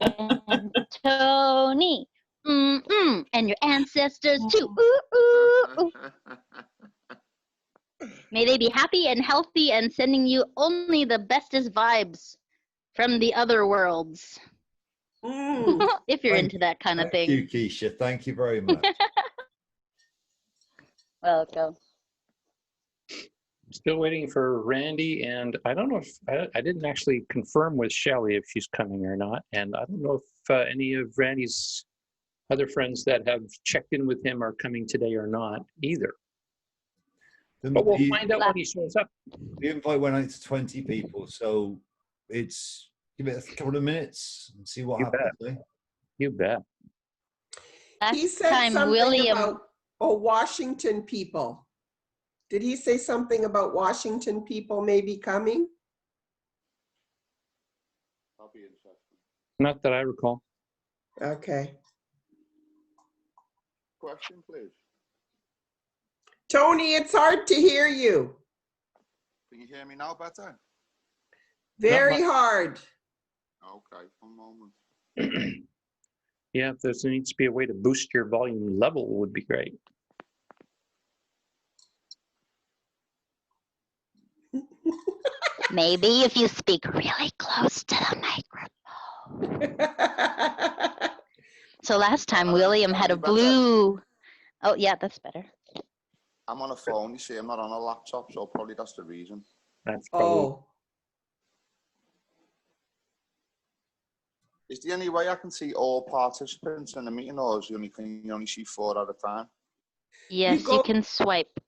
And Tony. And your ancestors too. Ooh, ooh, ooh. May they be happy and healthy and sending you only the bestest vibes from the other worlds. If you're into that kind of thing. Thank you, Keisha. Thank you very much. Welcome. Still waiting for Randy, and I don't know if I didn't actually confirm with Shelley if she's coming or not, and I don't know if any of Randy's other friends that have checked in with him are coming today or not either. But we'll find out when he shows up. The invite went out to 20 people, so it's give it a couple of minutes and see what happens. Eh? You bet. He said something about Washington people. Did he say something about Washington people maybe coming? That'll be interesting. Not that I recall. Okay. Question, please. Tony, it's hard to hear you. Can you hear me now better? Very hard. Okay, one moment. Yeah, if there needs to be a way to boost your volume level would be great. Maybe if you speak really close to the microphone. So last time William had a blue. Oh, yeah, that's better. I'm on a phone, you see, I'm not on a laptop, so probably that's the reason. That's probably. Is there any way I can see all participants in the meeting, or is can you only see 4 at a time? Yes, you can swipe.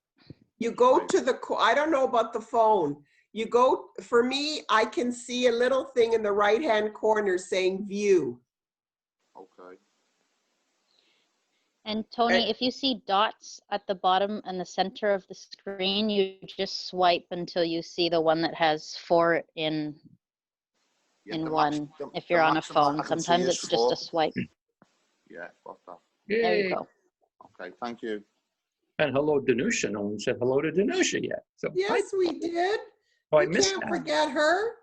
You go to the, I don't know about the phone. You go, for me, I can see a little thing in the right-hand corner saying view. Okay. And Tony, if you see dots at the bottom and the center of the screen, you just swipe until you see the one that has 4 in one. If you're on a phone, sometimes it's just a swipe. Yeah, got that. There you go. Okay, thank you. And hello, Danusha. No one said hello to Danusha yet. So yes, we did. Oh, I you missed can't that. forget her.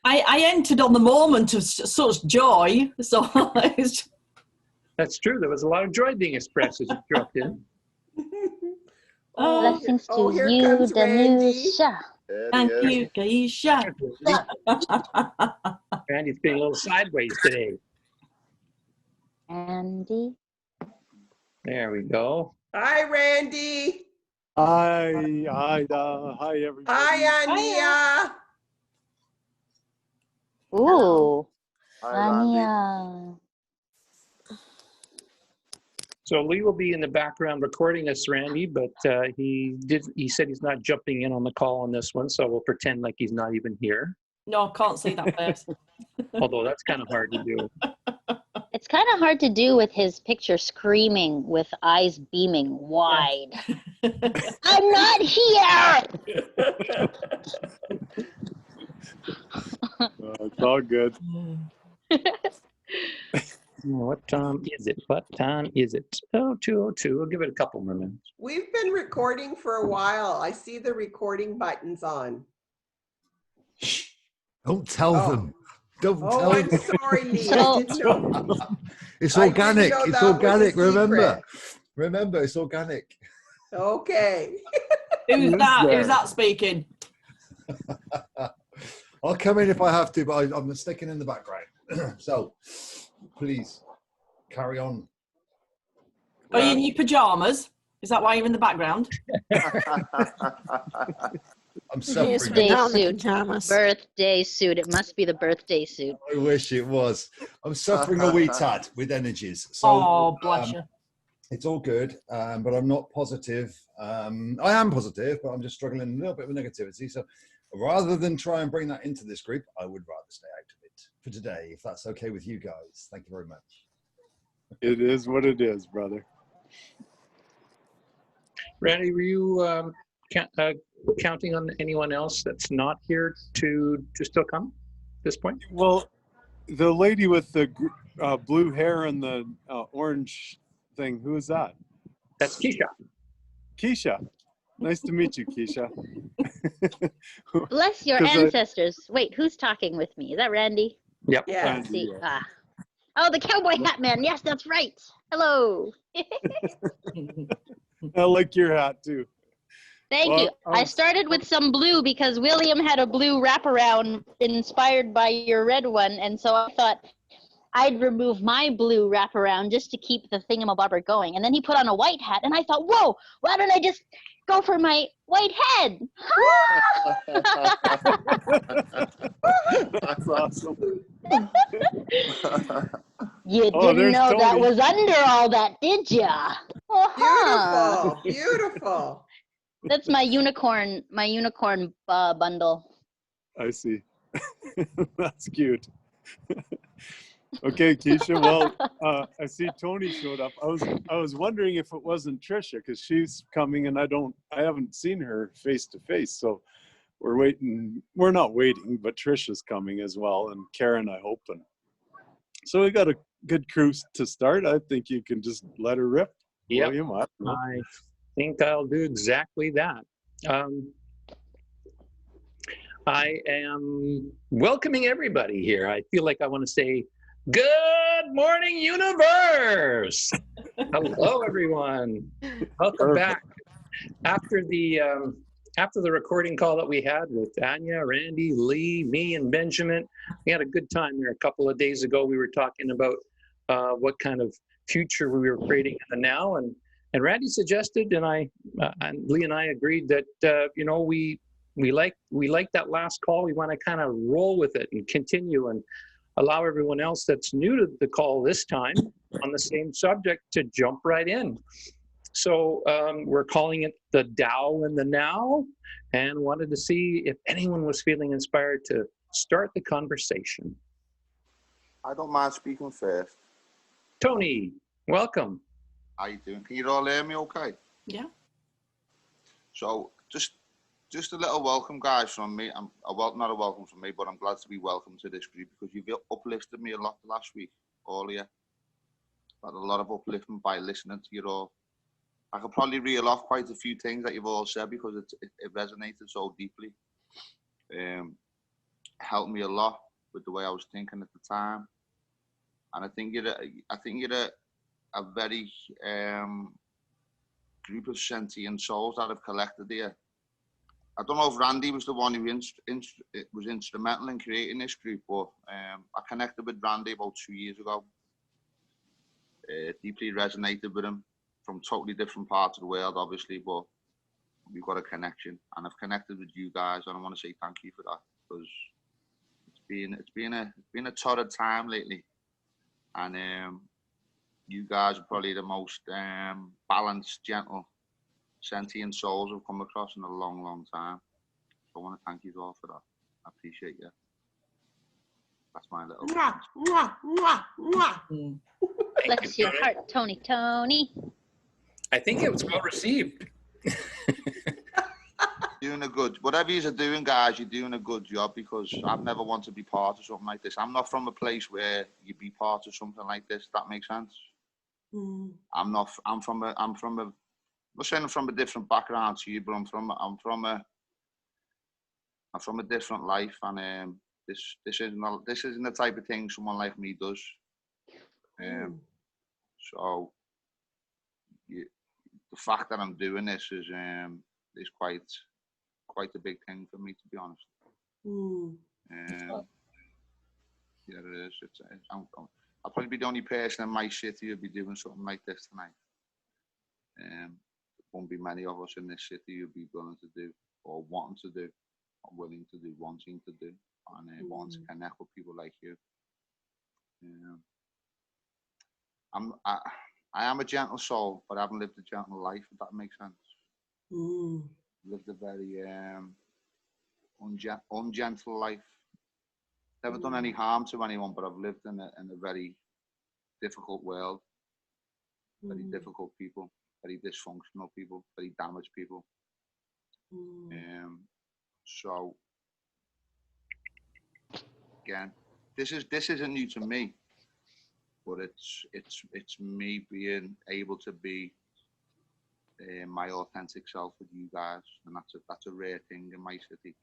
I entered on the moment of such joy. So that's true. There was a lot of joy being expressed as you dropped in. Blessings to here you, comes Danusha. Thank you, Keisha. Randy's being a little sideways today. Andy. There we go. Hi, Randy. Hi, Ida. Hi, everybody. Hi, Ania. Ooh, Hi, Ania. So Lee will be in the background recording us, Randy, but he said he's not jumping in on the call on this one, so we'll pretend like he's not even here. No, I can't see that face. Although that's kind of hard to do. It's kind of hard to do with his picture screaming with eyes beaming wide. I'm not here! It's all good. What time is it? What time is it? Oh, 2:02. We'll give it a couple more minutes. We've been recording for a while. I see the recording buttons on. Shh. Don't tell them. Don't tell I'm them. sorry, Lee. I didn't know. It's organic. I didn't know It's that was organic. a secret. Remember, it's organic. Okay. Who's that? Who's that speaking? I'll come in if I have to, but I'm sticking in the background. So, please carry on. Are you in your pajamas? Is that why you're in the background? I'm suffering. Birthday suit. It must be the birthday suit. I wish it was. I'm suffering a wee tad with energies. So, bless you. It's all good, but I'm not positive. I am positive, but I'm just struggling a little bit with negativity. So rather than try and bring that into this group, I would rather stay out of it for today, if that's okay with you guys. Thank you very much. It is what it is, brother. Randy, were you counting on anyone else that's not here to still come at this point? Well, the lady with the blue hair and the orange thing, who is that? That's Keisha. Keisha. Nice to meet you, Keisha. Bless your 'Cause ancestors. Wait, who's talking with me? Is that Randy? Yep. Yes. Let's see. Oh, the cowboy hat man. Yes, that's right. Hello. I like your hat too. Thank Well, you. I started with some blue because William had a blue wraparound inspired by your red one, and so I thought I'd remove my blue wraparound just to keep the thingamabobber going. And then he put on a white hat, and I thought, whoa, why don't I just go for my white head? That's awesome. You Oh, didn't there's know that Tony. was under all that, did ya? Uh-huh. Beautiful, beautiful. That's my unicorn bundle. I see. That's cute. Okay, Keisha. Well, I see Tony showed up. I was wondering if it wasn't Trisha because she's coming, and I haven't seen her face to face. So we're waiting. We're not waiting, but Trisha's coming as well, and Karen, I hope. And so we got a good crew to start. I think you can just let her rip. Yep. William, I don't know. I think I'll do exactly that. I am welcoming everybody here. I feel like I want to say, good morning, universe. Hello, everyone. Welcome back. After the recording call that we had with Anya, Randy, Lee, me, and Benjamin, we had a good time there a couple of days ago. We were talking about what kind of future we were creating in the now, and Randy suggested, and Lee and I agreed that we like that last call. We want to kind of roll with it and continue and allow everyone else that's new to the call this time on the same subject to jump right in. So we're calling it the Tao in the Now, and wanted to see if anyone was feeling inspired to start the conversation. I don't mind speaking first. Tony, welcome. How you doing? Can you all hear me okay? Yeah. So just a little welcome, guys, from me. Not a welcome from me, but I'm glad to be welcome to this group because you've uplifted me a lot last week, all of you. Had a lot of upliftment by listening to you all. I could probably reel off quite a few things that you've all said because it resonated so deeply. Helped me a lot with the way I was thinking at the time, and I think you're a very group of sentient souls that have collected here. I don't know if Randy was the one who was instrumental in creating this group, but I connected with Randy about 2 years ago. Deeply resonated with him from totally different parts of the world, obviously, but we've got a connection, and I've connected with you guys, and I want to say thank you for that because it's been a torrid time lately, and you guys are probably the most balanced, gentle, sentient souls I've come across in a long, long time. So I want to thank you all for that. I appreciate you. That's my little. Mwah, mwah, mwah, mwah. Bless your heart, Tony. I think it was well received. Doing a good, whatever you're doing, guys, you're doing a good job because I've never wanted to be part of something like this. I'm not from a place where you be part of something like this. That makes sense. I'm from a, I'm not saying I'm from a different background to you, but I'm from a different life, and this isn't the type of thing someone like me does. So the fact that I'm doing this is quite a big thing for me, to be honest. Yeah, it is. I'll probably be the only person in my city who'll be doing something like this tonight. There won't be many of us in this city who'll be willing to do, or wanting to do, or willing to do, wanting to do, and wanting to connect with people like you. I am a gentle soul, but I haven't lived a gentle life, if that makes sense. Lived a very ungentle life. Never done any harm to anyone, but I've lived in a very difficult world. Very difficult people, very dysfunctional people, very damaged people. So again, this isn't new to me, but it's me being able to be my authentic self with you guys, and that's a rare thing in my city.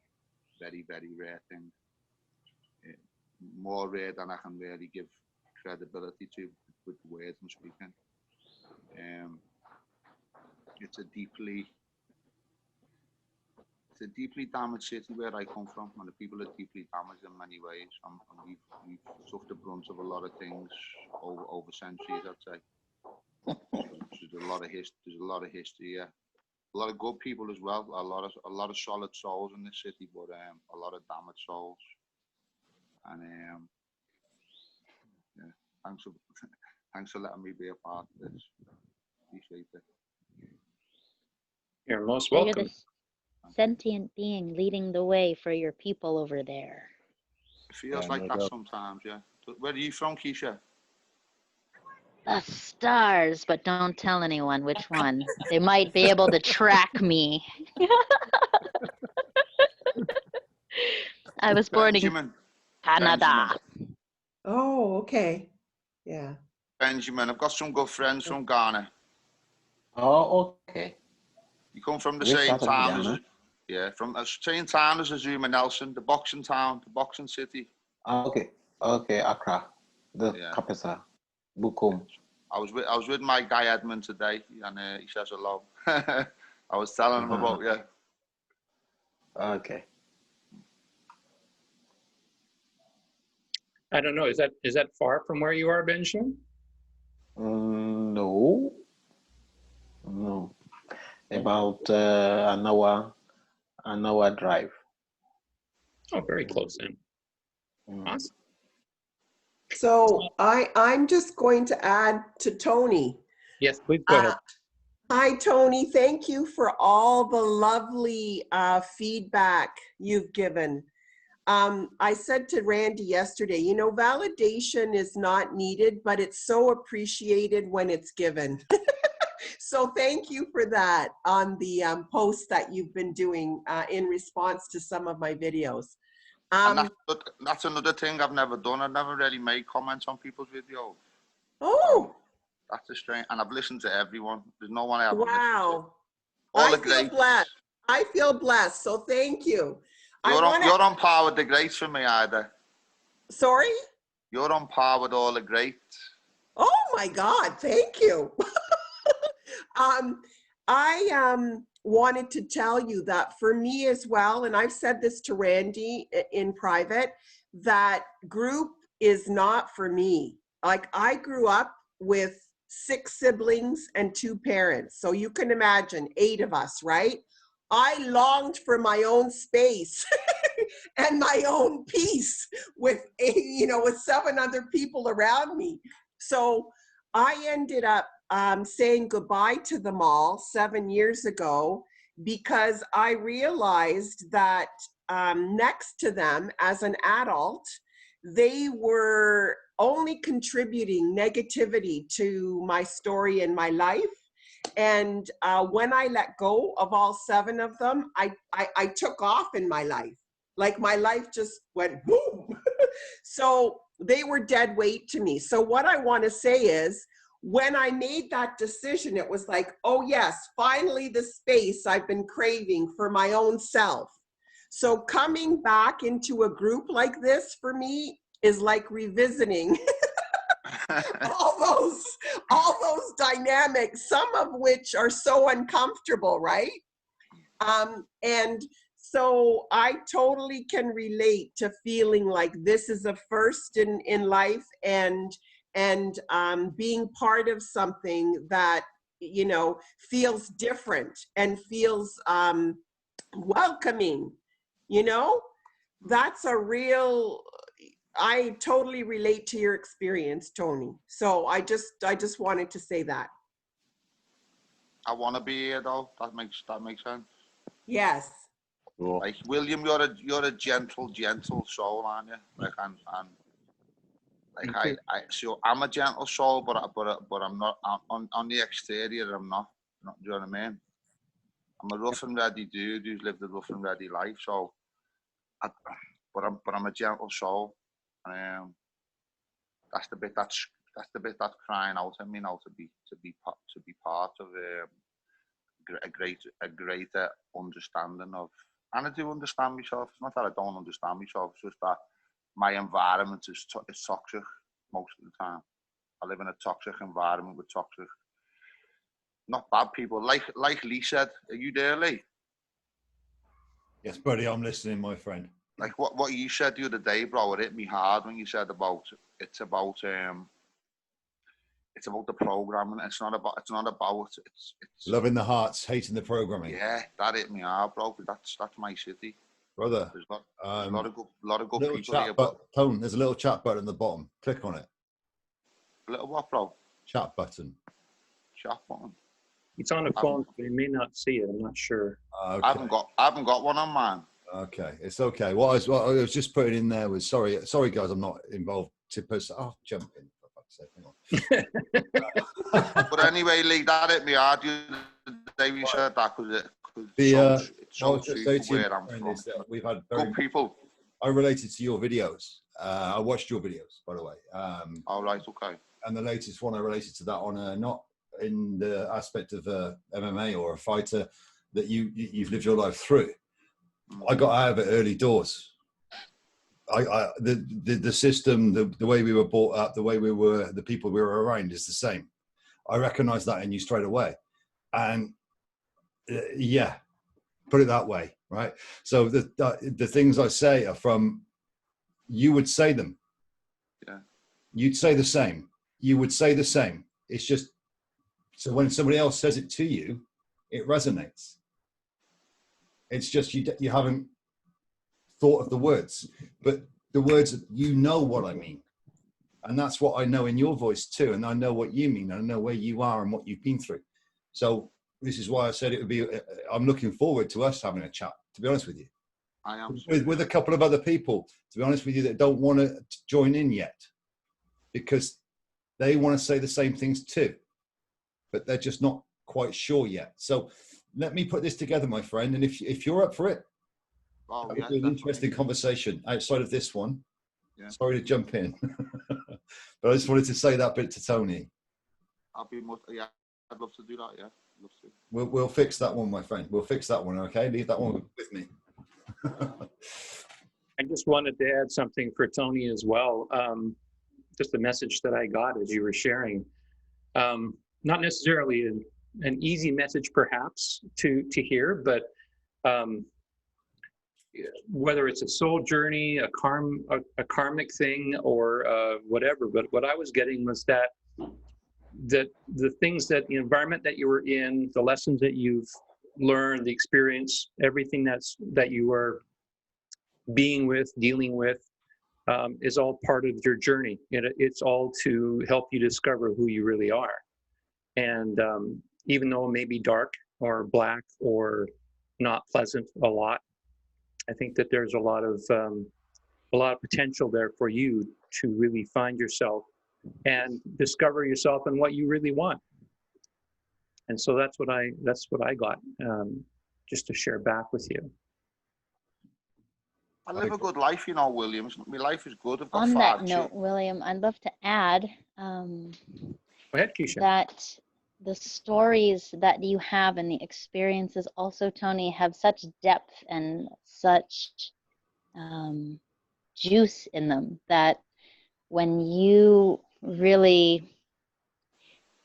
Very, very rare thing. More rare than I can really give credibility to with the words I'm speaking. It's a deeply damaged city where I come from, and the people are deeply damaged in many ways. And we've suffered the brunt of a lot of things over centuries, I'd say. There's a lot of history, yeah. A lot of good people as well. A lot of solid souls in this city, but a lot of damaged souls. And yeah, thanks for letting me be a part of this. Appreciate it. You're most So you're welcome. this sentient being leading the way for your people over there. It feels like that sometimes, yeah. Where are you from, Keisha? The stars, but don't tell anyone which one. They might be able to track me. I was born in Canada. Oh, okay. Yeah. Benjamin, I've got some good friends from Ghana. Oh, okay. You come from the Which same part of town Ghana? as, yeah, from the same town as Azuma Nelson, the boxing town, the boxing city. Okay, okay, Accra, the capital, Bukum. I was with my guy Edmund today, and he says hello. I was telling him about you. Okay. I don't know. Is that far from where you are, Benjamin? No, no. About an hour drive. Oh, very close then. Awesome. So I'm just going to add to Tony. Yes, please go ahead. Hi, Tony. Thank you for all the lovely feedback you've given. I said to Randy yesterday, you know, validation is not needed, but it's so appreciated when it's given. So thank you for that on the posts that you've been doing in response to some of my videos. And that's another thing I've never done. I've never really made comments on people's videos. Oh. That's a strange, and I've listened to everyone. There's no one I haven't listened to. All I feel blessed. I feel blessed, so thank you. You're on par with the greats for me, Ida. Sorry? You're on par with all the greats. Oh my God, thank you. I wanted to tell you that for me as well, and I've said this to Randy in private, that group is not for me. Like, I grew up with 6 siblings and 2 parents. So you can imagine 8 of us, right? I longed for my own space and my own peace with 7 other people around me. So I ended up saying goodbye to them all 7 years ago because I realized that next to them as an adult, they were only contributing negativity to my story and my life. And when I let go of all 7 of them, I took off in my life. Like, my life just went boom. So they were dead weight to me. So what I want to say is, when I made that decision, it was like, oh yes, finally the space I've been craving for my own self. So coming back into a group like this for me is like revisiting all those dynamics, some of which are so uncomfortable, right? And so I totally can relate to feeling like this is a first in life, and being part of something that, you know, feels different and feels welcoming, you know. That's a real, I totally relate to your experience, Tony. So I just wanted to say that. I want to be here though. That makes sense. Yes. Like, William, you're a gentle soul, aren't you? Like, so I'm a gentle soul, but I'm not on the exterior. I'm not. Do you know what I mean? I'm a rough and ready dude who's lived a rough and ready life. So, but I'm a gentle soul. That's the bit that's crying out in me now to be part of a greater understanding of, and I do understand myself. It's not that I don't understand myself, it's just that my environment is toxic most of the time. I live in a toxic environment with toxic, not bad people. Like Lee said, are you there, Lee? Yes, buddy, I'm listening, my friend. Like what you said the other day, bro, it hit me hard when you said about it's about the programming. It's not about it's Loving the hearts, hating the programming. Yeah, that hit me hard, bro. That's my city, brother. There's a lot of good little people chat here. But Tone, there's a little chat button at the bottom. Click on it. A little what, bro? Chat button. Chat button. It's on a phone, but you may not see it. I'm not sure. Okay. I haven't got one on mine. Okay, it's okay. What I was just putting in there was sorry guys, I'm not involved to post. Oh, jump in for fuck's sake. Hang on. But anyway, Lee, that hit me hard the day you said that because The it's so true for where I'm from. We've had Good people. I related to your videos. I watched your videos, by the way. All right, okay. And the latest one I related to that on not in the aspect of MMA or a fighter that you've lived your life through. I got out of it early doors. The system, the way we were brought up, the way we were, the people we were around is the same. I recognized that in you straight away. And yeah, put it that way, right? So the things I say are from, you would say them. Yeah. You'd say the same. You would say the same. It's just, so when somebody else says it to you, it resonates. It's just you haven't thought of the words, but the words, you know what I mean. And that's what I know in your voice too. And I know what you mean. I know where you are and what you've been through. So this is why I said it would be, I'm looking forward to us having a chat, to be honest with you. I am. With a couple of other people, to be honest with you, that don't want to join in yet because they want to say the same things too, but they're just not quite sure yet. So let me put this together, my friend. And if you're up for it, Oh, it'll be an interesting conversation outside of this one. Yeah. Sorry to jump in, but I just wanted to say that bit to Tony. I'd love to do that. Yeah, I'd love to. We'll fix that one, my friend. We'll fix that one. Okay, leave that one with me. I just wanted to add something for Tony as well. Just a message that I got as you were sharing. Not necessarily an easy message, perhaps, to hear, but whether it's a soul journey, a karmic thing, or whatever. But what I was getting was that the things, that the environment that you were in, the lessons that you've learned, the experience, everything that you are being with, dealing with, is all part of your journey. It's all to help you discover who you really are. And even though it may be dark or black or not pleasant a lot, I think that there's a lot of potential there for you to really find yourself and discover yourself and what you really want. And so that's what I got, just to share back with you. I live a good life, you know, Williams. My life is good. I've got On 5 that note, children. William, I'd love to add Go ahead, Keisha. that the stories that you have and the experiences also, Tony, have such depth and such juice in them that when you really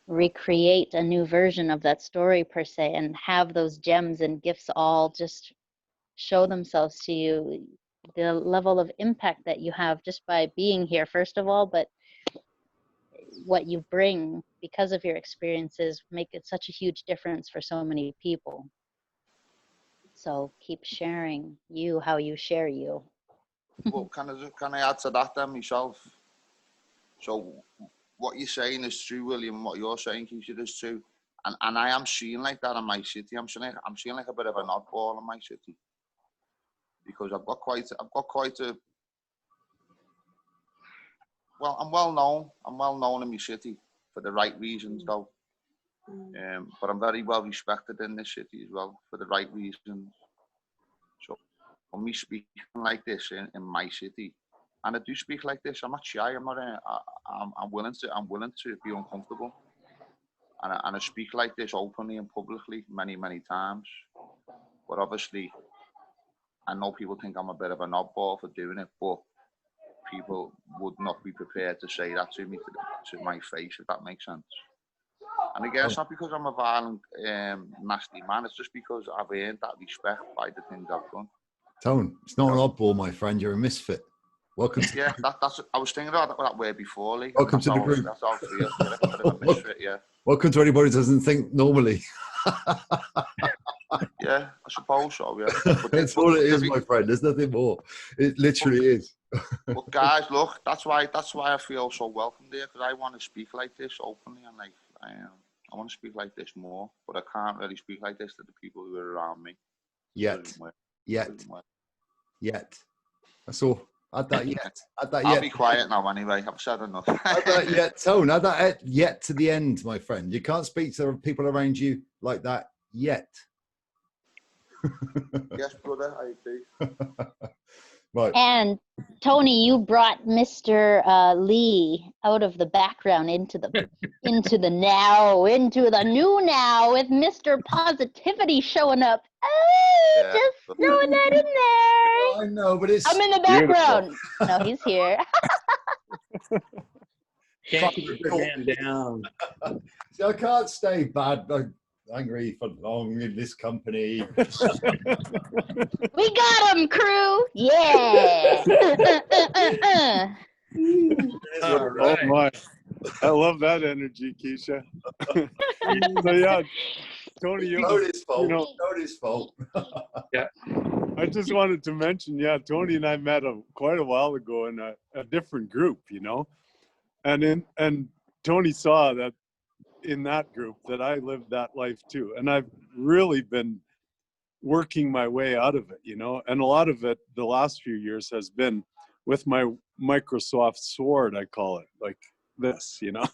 recreate a new version of that story per se and have those gems and gifts all just show themselves to you, the level of impact that you have just by being here, first of all, but what you bring because of your experiences make it such a huge difference for so many people. So keep sharing you, how you share you. Well, can I add to that then myself? So what you're saying is true, William, and what you're saying, Keisha, is true. And I am seeing like that in my city. I'm seeing like a bit of an oddball in my city. Because I've got quite a well, I'm well known in my city for the right reasons though. But I'm very well respected in this city as well for the right reasons. So for me speaking like this in my city, and I do speak like this, I'm not shy. I'm willing to be uncomfortable. and I speak like this openly and publicly many, many times. But obviously, I know people think I'm a bit of an oddball for doing it, but people would not be prepared to say that to me, to my face, if that makes sense. And again, it's not because I'm a violent, nasty man. It's just because I've earned that respect by the things I've done. Tone, it's not an oddball, my friend. You're a misfit. Welcome to Yeah, that's. I was thinking about that word before, Lee. Welcome to the group. That's how I feel. Yeah, a bit of a misfit, yeah. Welcome to anybody who doesn't think normally. Yeah, I suppose so, yeah. But That's all it is, my friend. There's nothing more. It literally is. But guys, look, that's why I feel so welcome there, because I want to speak like this openly, and like I want to speak like this more, but I can't really speak like this to the people who are around me. Yet. That's all. Add that yet. Add that yet. I'll be quiet now anyway. I've said enough. Add that yet, Tone. Add that yet to the end, my friend. You can't speak to people around you like that yet. Yes, brother, I agree. Right. And Tony, you brought Mr. Lee out of the background into the now, into the new now, with Mr. Positivity showing up. Oh, Yeah, just throwing that in there. I know, but it's I'm in the background. No, he's here. Can't keep the man down. See, I can't stay bad, angry for long in this company. We got him, crew. Yeah. All right. Oh my. I love that energy, Keisha. So yeah, Tony, Nobody's fault. you know, Nobody's fault. I just wanted to mention, yeah, Tony and I met quite a while ago in a different group, you know, and Tony saw that in that group that I lived that life too, and I've really been working my way out of it, you know, and a lot of it the last few years has been with my Microsoft sword, I call it, like this, you know.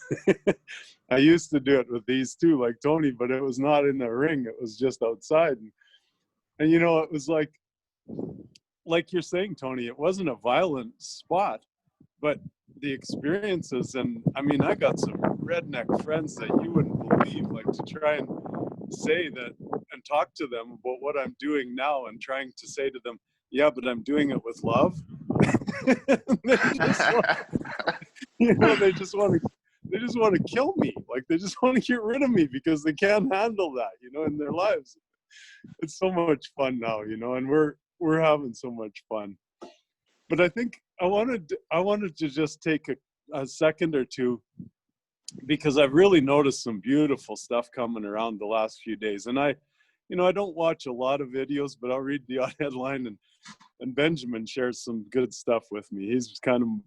I used to do it with these too, like Tony, but it was not in the ring, it was just outside, and you know, it was like you're saying, Tony, it wasn't a violent spot, but the experiences, and I mean, I got some redneck friends that you wouldn't believe, like to try and say that and talk to them about what I'm doing now and trying to say to them, yeah, but I'm doing it with love. They just want to kill me. Like they just want to get rid of me because they can't handle that, you know, in their lives. It's so much fun now, you know, and we're having so much fun. But I think I wanted to just take a second or two, because I've really noticed some beautiful stuff coming around the last few days. And I don't watch a lot of videos, but I'll read the odd headline, and Benjamin shares some good stuff with me. He's kind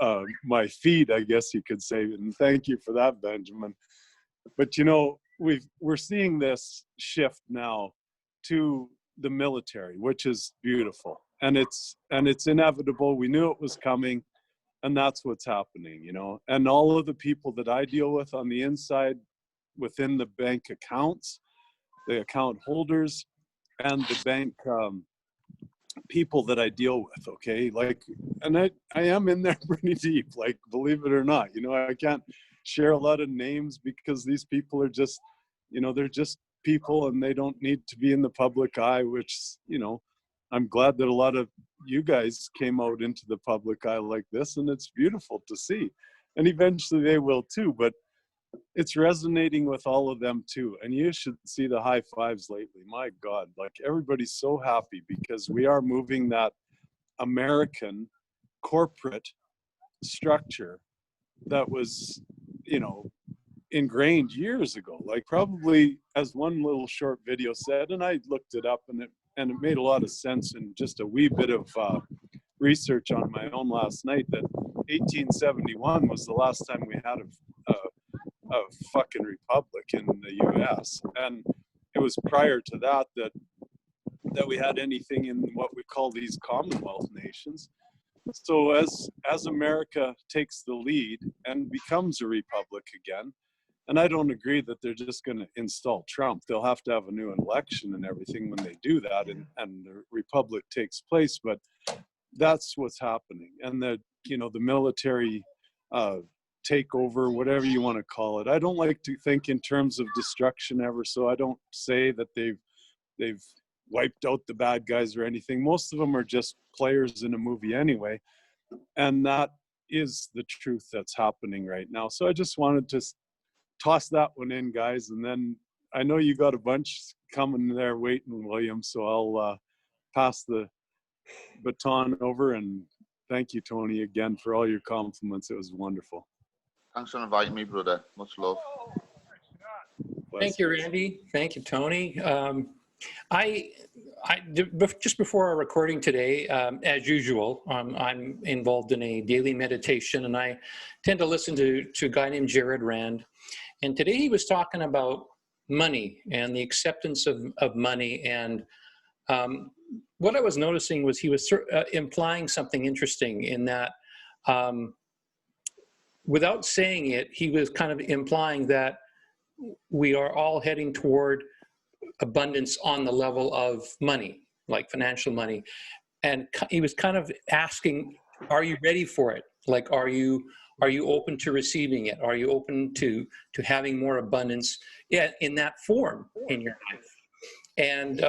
of my feed, I guess you could say. And thank you for that, Benjamin. But, you know, we're seeing this shift now to the military, which is beautiful. And it's inevitable. We knew it was coming, and that's what's happening, you know. And all of the people that I deal with on the inside within the bank accounts, the account holders, and the bank people that I deal with, okay? Like, and I am in there pretty deep, like, believe it or not. You know, I can't share a lot of names because these people are just, you know, they're just people and they don't need to be in the public eye, which, you know, I'm glad that a lot of you guys came out into the public eye like this, and it's beautiful to see. And eventually they will too, but it's resonating with all of them too. And you should see the high fives lately. My God, like everybody's so happy because we are moving that American corporate structure that was, you know, ingrained years ago. Like probably, as one little short video said, and I looked it up, and it made a lot of sense, and just a wee bit of research on my own last night, that 1871 was the last time we had a fucking republic in the US, and it was prior to that that we had anything in what we call these Commonwealth nations. So as America takes the lead and becomes a republic again, and I don't agree that they're just going to install Trump. They'll have to have a new election and everything when they do that, and the republic takes place. But that's what's happening. And the military takeover, whatever you want to call it. I don't like to think in terms of destruction ever, so I don't say that they've wiped out the bad guys or anything. Most of them are just players in a movie anyway, and that is the truth that's happening right now. So I just wanted to toss that one in, guys, and then I know you got a bunch coming there waiting, William, so I'll pass the baton over, and thank you, Tony, again for all your compliments. It was wonderful. Thanks for inviting me, brother. Much love. Thank you, Randy. Thank you, Tony. Just before our recording today, as usual, I'm involved in a daily meditation, and I tend to listen to a guy named Jared Rand. And today he was talking about money and the acceptance of money. And what I was noticing was he was implying something interesting in that without saying it, he was kind of implying that we are all heading toward abundance on the level of money, like financial money. And he was kind of asking, are you ready for it? Like, are you open to receiving it? Are you open to having more abundance in that form in your life? And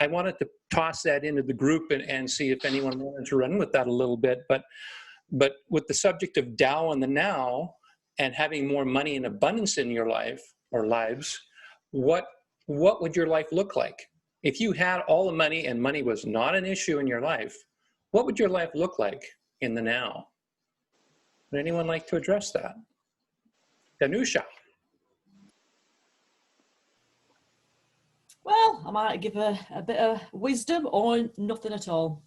I wanted to toss that into the group and see if anyone wanted to run with that a little bit. But with the subject of Tao and the now and having more money and abundance in your life or lives, what would your life look like? If you had all the money and money was not an issue in your life, what would your life look like in the now? Would anyone like to address that? Danusha. Well, I might give a bit of wisdom or nothing at all.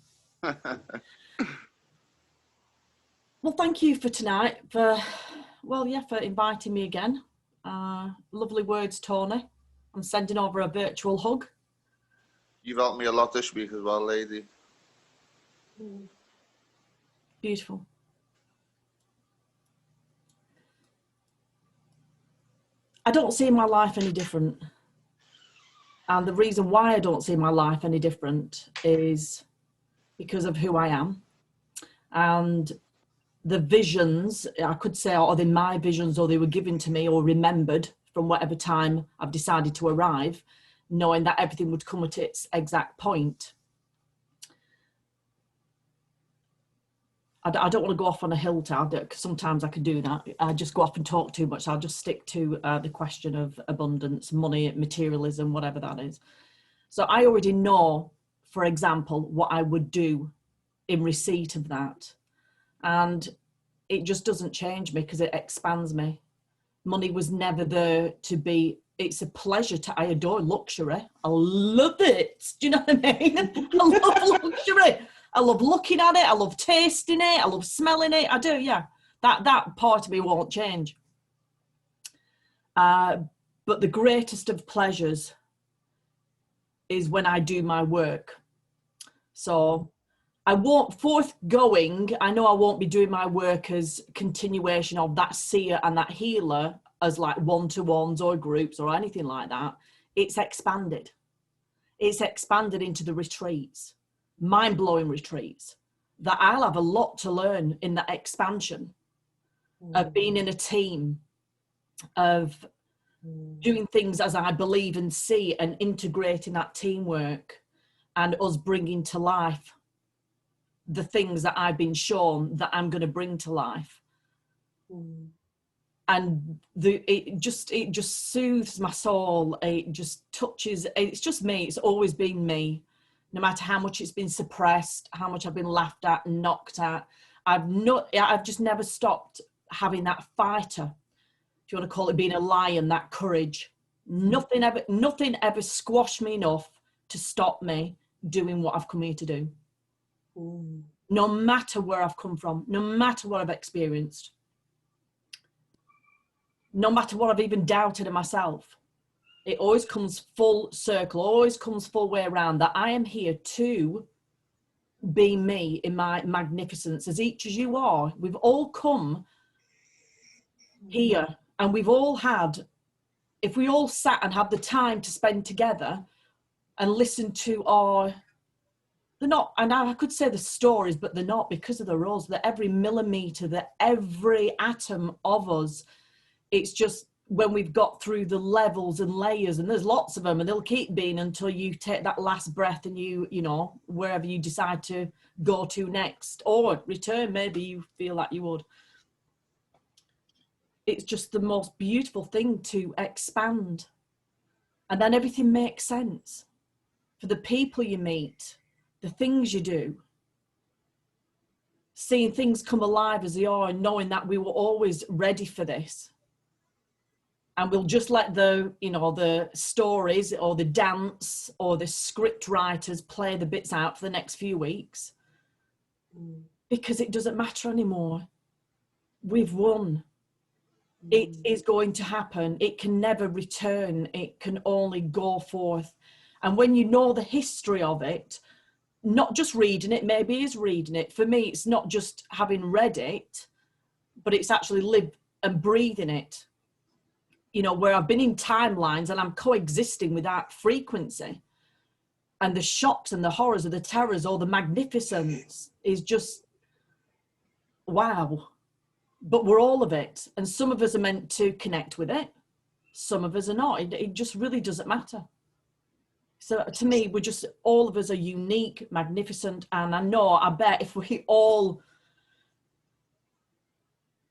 Well, thank you for tonight, for inviting me again. Lovely words, Tony. I'm sending over a virtual hug. You've helped me a lot this week as well, lady. Beautiful. I don't see my life any different. And the reason why I don't see my life any different is because of who I am. And the visions, I could say, are they my visions or they were given to me or remembered from whatever time I've decided to arrive, knowing that everything would come at its exact point. I don't want to go off on a hill, because sometimes I can do that. I just go off and talk too much. I'll just stick to the question of abundance, money, materialism, whatever that is. So I already know, for example, what I would do in receipt of that. And it just doesn't change me because it expands me. Money was never there to be, it's a pleasure I adore luxury. I love it. Do you know what I mean? I love luxury. I love looking at it. I love tasting it. I love smelling it. I do, yeah. That part of me won't change. But the greatest of pleasures is when I do my work. So I won't forthgoing. I know I won't be doing my work as continuation of that seer and that healer as like one-to-ones or groups or anything like that. It's expanded. It's expanded into the retreats. Mind-blowing retreats that I'll have a lot to learn in that expansion of being in a team, of doing things as I believe and see and integrating that teamwork and us bringing to life the things that I've been shown that I'm going to bring to life. And it just soothes my soul. It just touches, it's just me. It's always been me. No matter how much it's been suppressed, how much I've been laughed at and knocked at, I've just never stopped having that fighter, if you want to call it being a lion, that courage. Nothing ever squashed me enough to stop me doing what I've come here to do. No matter where I've come from, no matter what I've experienced, no matter what I've even doubted in myself. It always comes full circle, always comes full way around that I am here to be me in my magnificence, as each as you are. We've all come here and we've all had, if we all sat and had the time to spend together and listen to our they're not, and I could say the stories, but they're not, because of the roles. That every millimeter, that every atom of us, it's just when we've got through the levels and layers, and there's lots of them, and they'll keep being until you take that last breath and you know, wherever you decide to go to next, or return, maybe you feel like you would. It's just the most beautiful thing to expand. And then everything makes sense. For the people you meet, the things you do, seeing things come alive as they are, and knowing that we were always ready for this. And we'll just let the, you know, the stories or the dance or the script writers play the bits out for the next few weeks. Because it doesn't matter anymore. We've won. It is going to happen. It can never return. It can only go forth. And when you know the history of it, not just reading it, maybe is reading it. For me, it's not just having read it, but it's actually live and breathing it. You know, where I've been in timelines and I'm coexisting with that frequency. And the shocks and the horrors of the terrors or the magnificence is just, wow. But we're all of it. And some of us are meant to connect with it. Some of us are not. It just really doesn't matter. So to me, we're just, all of us are unique, magnificent. And I bet if we all,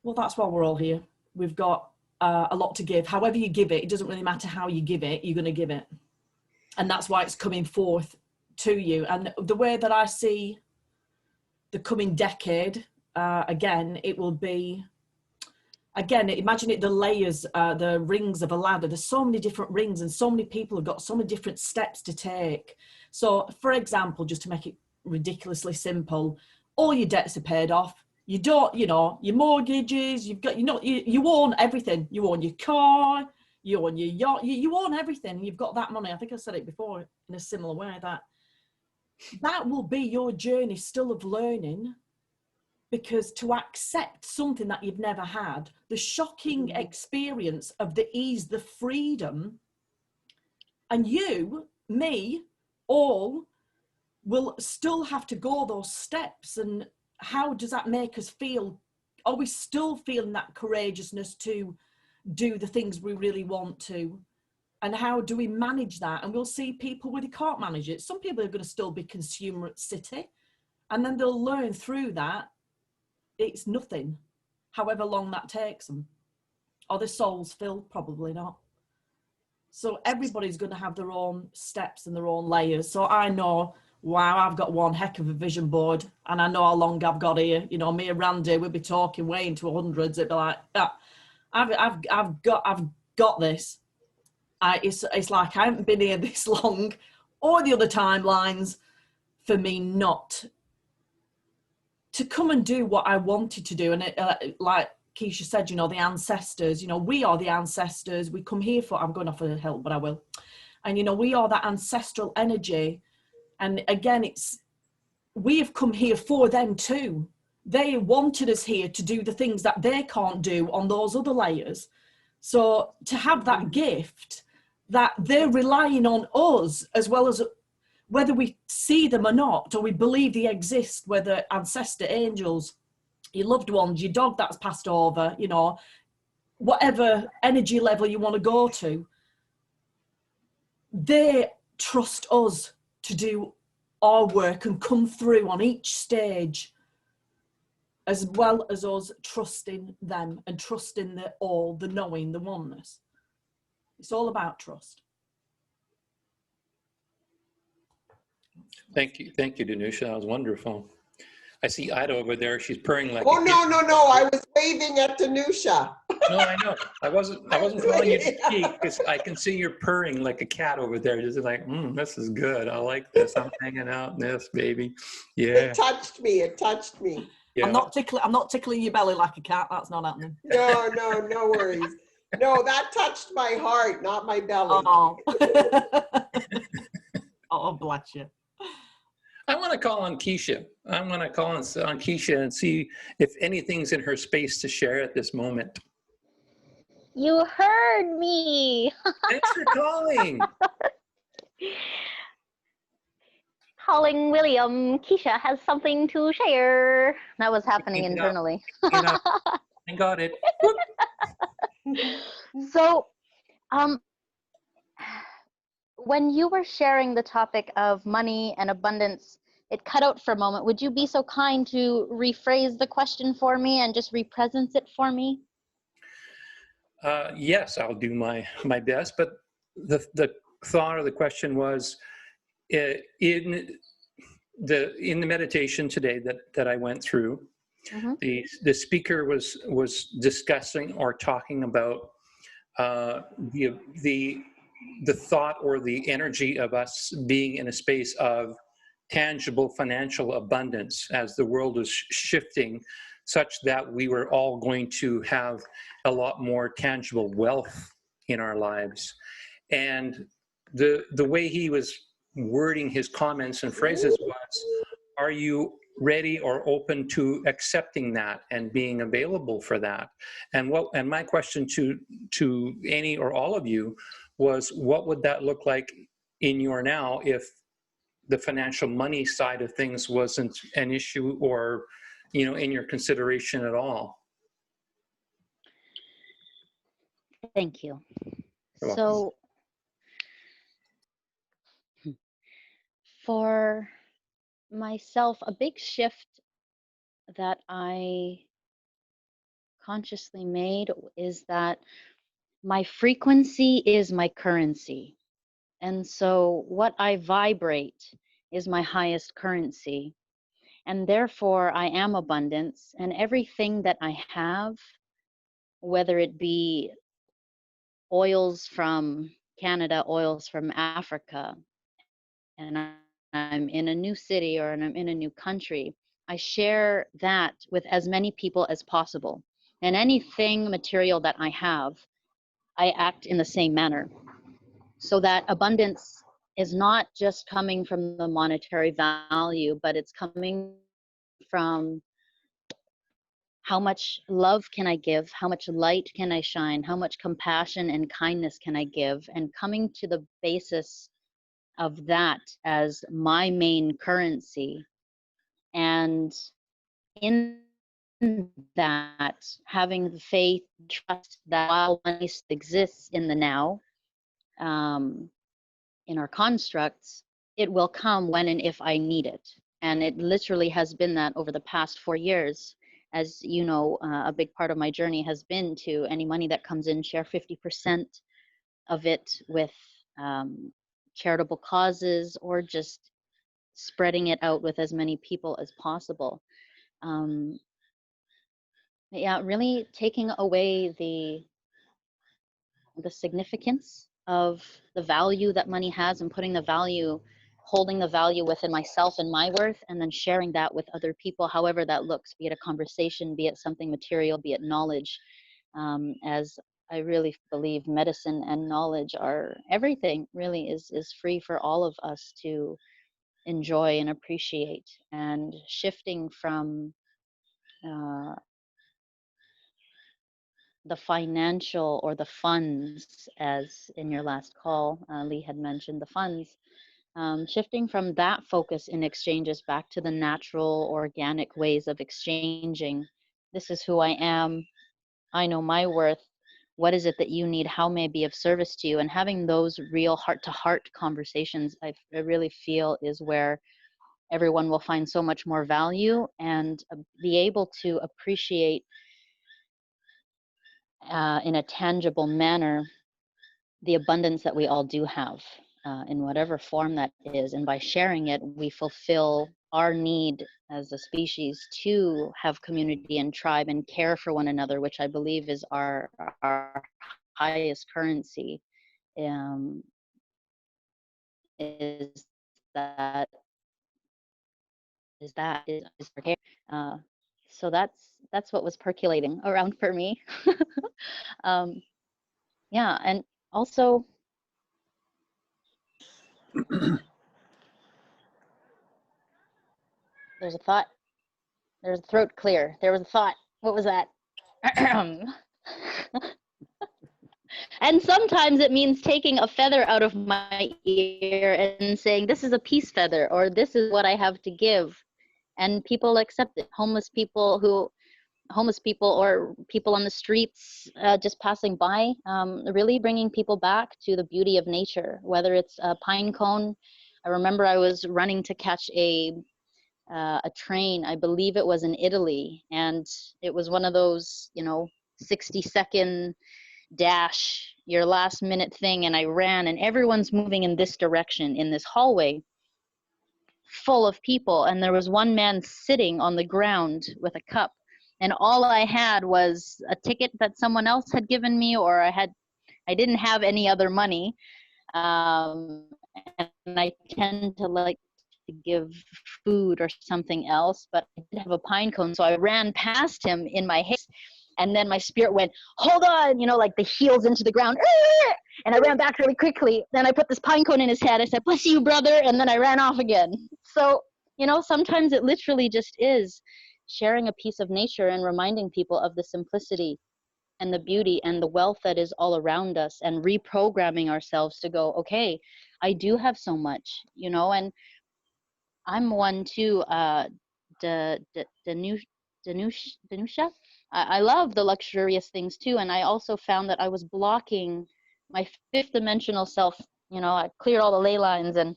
well, that's why we're all here. We've got a lot to give. However you give it, it doesn't really matter how you give it, you're going to give it. And that's why it's coming forth to you. And the way that I see the coming decade, again, it will be, again, imagine it, the layers, the rings of a ladder. There's so many different rings and so many people have got so many different steps to take. So for example, just to make it ridiculously simple, all your debts are paid off. You don't, you know, your mortgages, you've got, you know, you own everything. You own your car, you own your yacht, you own everything. You've got that money. I think I said it before in a similar way, that will be your journey still of learning, because to accept something that you've never had, the shocking experience of the ease, the freedom, and you, me, all will still have to go those steps. And how does that make us feel? Are we still feeling that courageousness to do the things we really want to? And how do we manage that? And we'll see people where they can't manage it. Some people are going to still be consumer at city, and then they'll learn through that it's nothing, however long that takes them. Are their souls filled? Probably not. So everybody's going to have their own steps and their own layers. So I know, wow, I've got one heck of a vision board, and I know how long I've got here. You know, me and Randy, we'll be talking way into hundreds. It'd be like, I've got this. It's like I haven't been here this long, or the other timelines, for me not to come and do what I wanted to do. And like Keisha said, you know, the ancestors, you know, we are the ancestors. We come here for, I'm going off for help, but I will. And, you know, we are that ancestral energy. And again, we have come here for them too. They wanted us here to do the things that they can't do on those other layers. So to have that gift, that they're relying on us, as well as whether we see them or not, or we believe they exist, whether ancestor angels, your loved ones, your dog that's passed over, you know, whatever energy level you want to go to, they trust us to do our work and come through on each stage, as well as us trusting them and trusting the all, the knowing, the oneness. It's all about trust. Thank you, Danusha. That was wonderful. I see Ida over there. She's purring like. Oh no! I was waving at Danusha. No, I know. I wasn't calling you to speak, because I can see you're purring like a cat over there. Just like, this is good. I like this. I'm hanging out in this, baby. Yeah. It touched me. Yeah. I'm not tickling your belly like a cat. That's not happening. No worries. No, that touched my heart, not my belly. Oh, oh, bless you. I want to call on Keisha. I want to call on Keisha and see if anything's in her space to share at this moment. You heard me. Thanks for calling. calling William. Keisha has something to share. That was happening Hang it up. internally. Hang it up. I got it. So, when you were sharing the topic of money and abundance, it cut out for a moment. Would you be so kind to rephrase the question for me and just represent it for me? Yes, I'll do my best. But the thought of the question was, in the meditation today that I went through, Mm-hmm. the speaker was discussing or talking about the thought or the energy of us being in a space of tangible financial abundance as the world is shifting, such that we were all going to have a lot more tangible wealth in our lives. And the way he was wording his comments and phrases was, are you ready or open to accepting that and being available for that? And my question to any or all of you was, what would that look like in your now if the financial money side of things wasn't an issue or, in your consideration at all? Thank you. You're So, for myself, a big shift that I consciously made is that my frequency is my currency. And so what I vibrate is my highest currency. And therefore, I am abundance. And everything that I have, whether it be oils from Canada, oils from Africa, and I'm in a new city or I'm in a new country, I share that with as many people as possible. And anything material that I have, I act in the same manner. So that abundance is not just coming from the monetary value, but it's coming from how much love can I give, how much light can I shine, how much compassion and kindness can I give, and coming to the basis of that as my main currency. And in that, having the faith, trust that while money exists in the now, in our constructs, it will come when and if I need it. And it literally has been that over the past 4 years. As you know, a big part of my journey has been to any money that comes in, share 50% of it with charitable causes, or just spreading it out with as many people as possible. Yeah, really taking away the significance of the value that money has and putting the value, holding the value within myself and my worth, and then sharing that with other people, however that looks, be it a conversation, be it something material, be it knowledge. As I really believe medicine and knowledge are everything, really is free for all of us to enjoy and appreciate. And shifting from the financial or the funds, as in your last call, Lee had mentioned the funds, shifting from that focus in exchanges back to the natural, organic ways of exchanging. This is who I am. I know my worth. What is it that you need? How may I be of service to you? And having those real heart-to-heart conversations, I really feel is where everyone will find so much more value and be able to appreciate in a tangible manner the abundance that we all do have in whatever form that is. And by sharing it, we fulfill our need as a species to have community and tribe and care for one another, which I believe is our highest currency. Is our care. So that's what was percolating around for me. Yeah, and also there's a thought. There's a throat clear. There was a thought. What was that? And sometimes it means taking a feather out of my ear and saying, this is a peace feather, or this is what I have to give. And people accept it. Homeless people or people on the streets just passing by, really bringing people back to the beauty of nature, whether it's a pine cone. I remember I was running to catch a train, I believe it was in Italy, and it was one of those, 60-second dash, your last minute thing, and I ran, and everyone's moving in this direction in this hallway full of people, and there was one man sitting on the ground with a cup, and all I had was a ticket that someone else had given me, or I didn't have any other money, and I tend to like to give food or something else, but I did have a pine cone, so I ran past him in my haste, and then my spirit went, hold on, like the heels into the ground, and I ran back really quickly. Then I put this pine cone in his head. I said, bless you, brother, and then I ran off again. So, sometimes it literally just is sharing a piece of nature and reminding people of the simplicity and the beauty and the wealth that is all around us, and reprogramming ourselves to go, okay, I do have so much, and I'm one too, Danusha. I love the luxurious things too, and I also found that I was blocking my fifth dimensional self. I cleared all the ley lines, and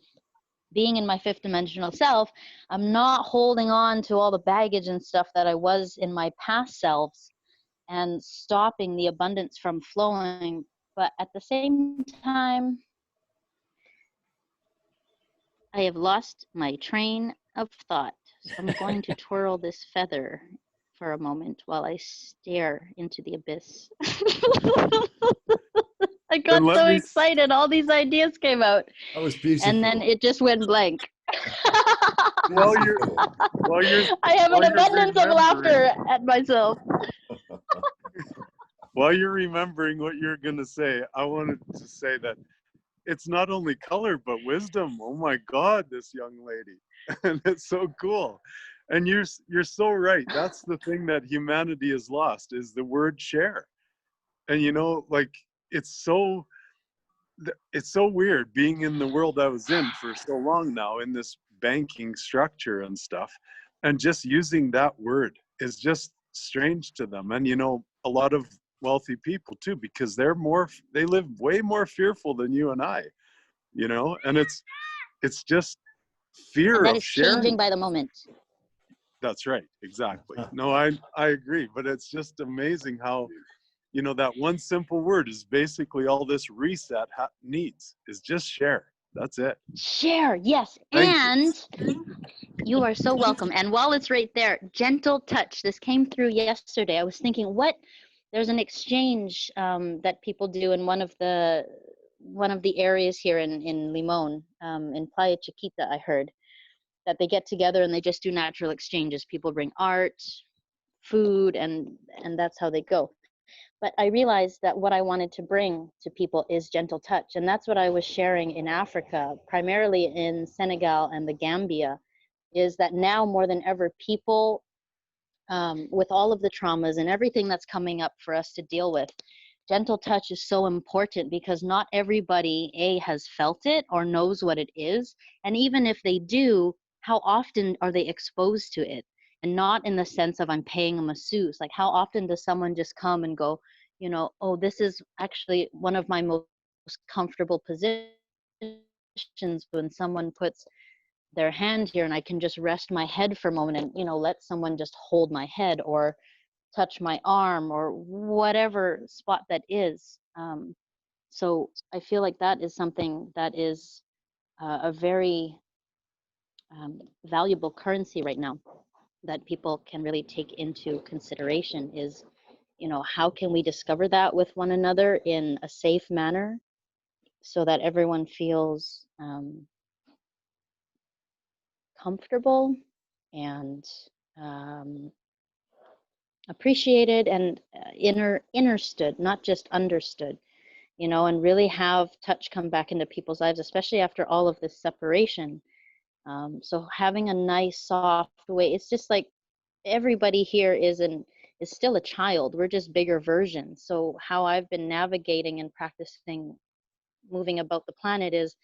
being in my fifth dimensional self, I'm not holding on to all the baggage and stuff that I was in my past selves, and stopping the abundance from flowing. But at the same time, I have lost my train of thought. So I'm going to twirl this feather for a moment while I stare into the abyss. I got so excited. All these ideas came out. That was beautiful. And then it just went blank. While you're I have an abundance of laughter at myself. While you're remembering what you're going to say, I wanted to say that it's not only color, but wisdom. Oh my God, this young lady. And it's so cool. And you're so right. That's the thing that humanity has lost, is the word share. And it's so weird being in the world I was in for so long now, in this banking structure and stuff. And just using that word is just strange to them. And a lot of wealthy people too, because they live way more fearful than you and I, and it's just fear and that of is sharing. Changing by the moment. That's right, exactly. No, I agree, but it's just amazing how that one simple word is basically all this reset needs, is just share. That's it. Share, yes. Thank you are so welcome. And while it's right there, gentle touch. This came through yesterday. I was thinking, there's an exchange that people do in one of the areas here in Limon, in Playa Chiquita, I heard, that they get together and they just do natural exchanges. People bring art, food, and that's how they go. But I realized that what I wanted to bring to people is gentle touch. And that's what I was sharing in Africa, primarily in Senegal and the Gambia, is that now more than ever, people, with all of the traumas and everything that's coming up for us to deal with, gentle touch is so important, because not everybody, has felt it or knows what it is. And even if they do, how often are they exposed to it? And not in the sense of I'm paying a masseuse. Like, how often does someone just come and go, oh, this is actually one of my most comfortable positions, when someone puts their hand here and I can just rest my head for a moment and, let someone just hold my head or touch my arm or whatever spot that is. So I feel like that is something that is a very valuable currency right now that people can really take into consideration is, how can we discover that with one another in a safe manner so that everyone feels comfortable and appreciated and understood, not just understood, and really have touch come back into people's lives, especially after all of this separation. So having a nice, soft way, it's just like everybody here is is still a child. We're just bigger versions. So how I've been navigating and practicing moving about the planet is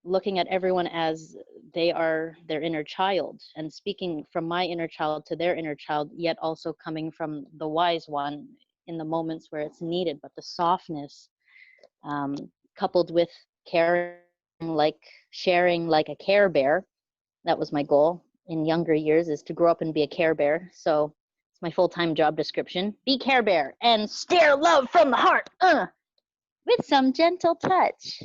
looking at everyone as they are their inner child, and speaking from my inner child to their inner child, yet also coming from the wise one in the moments where it's needed. But the softness, coupled with caring, like sharing like a Care Bear, that was my goal in younger years, is to grow up and be a Care Bear. So it's my full-time job description: be Care Bear and steer love from the heart, with some gentle touch.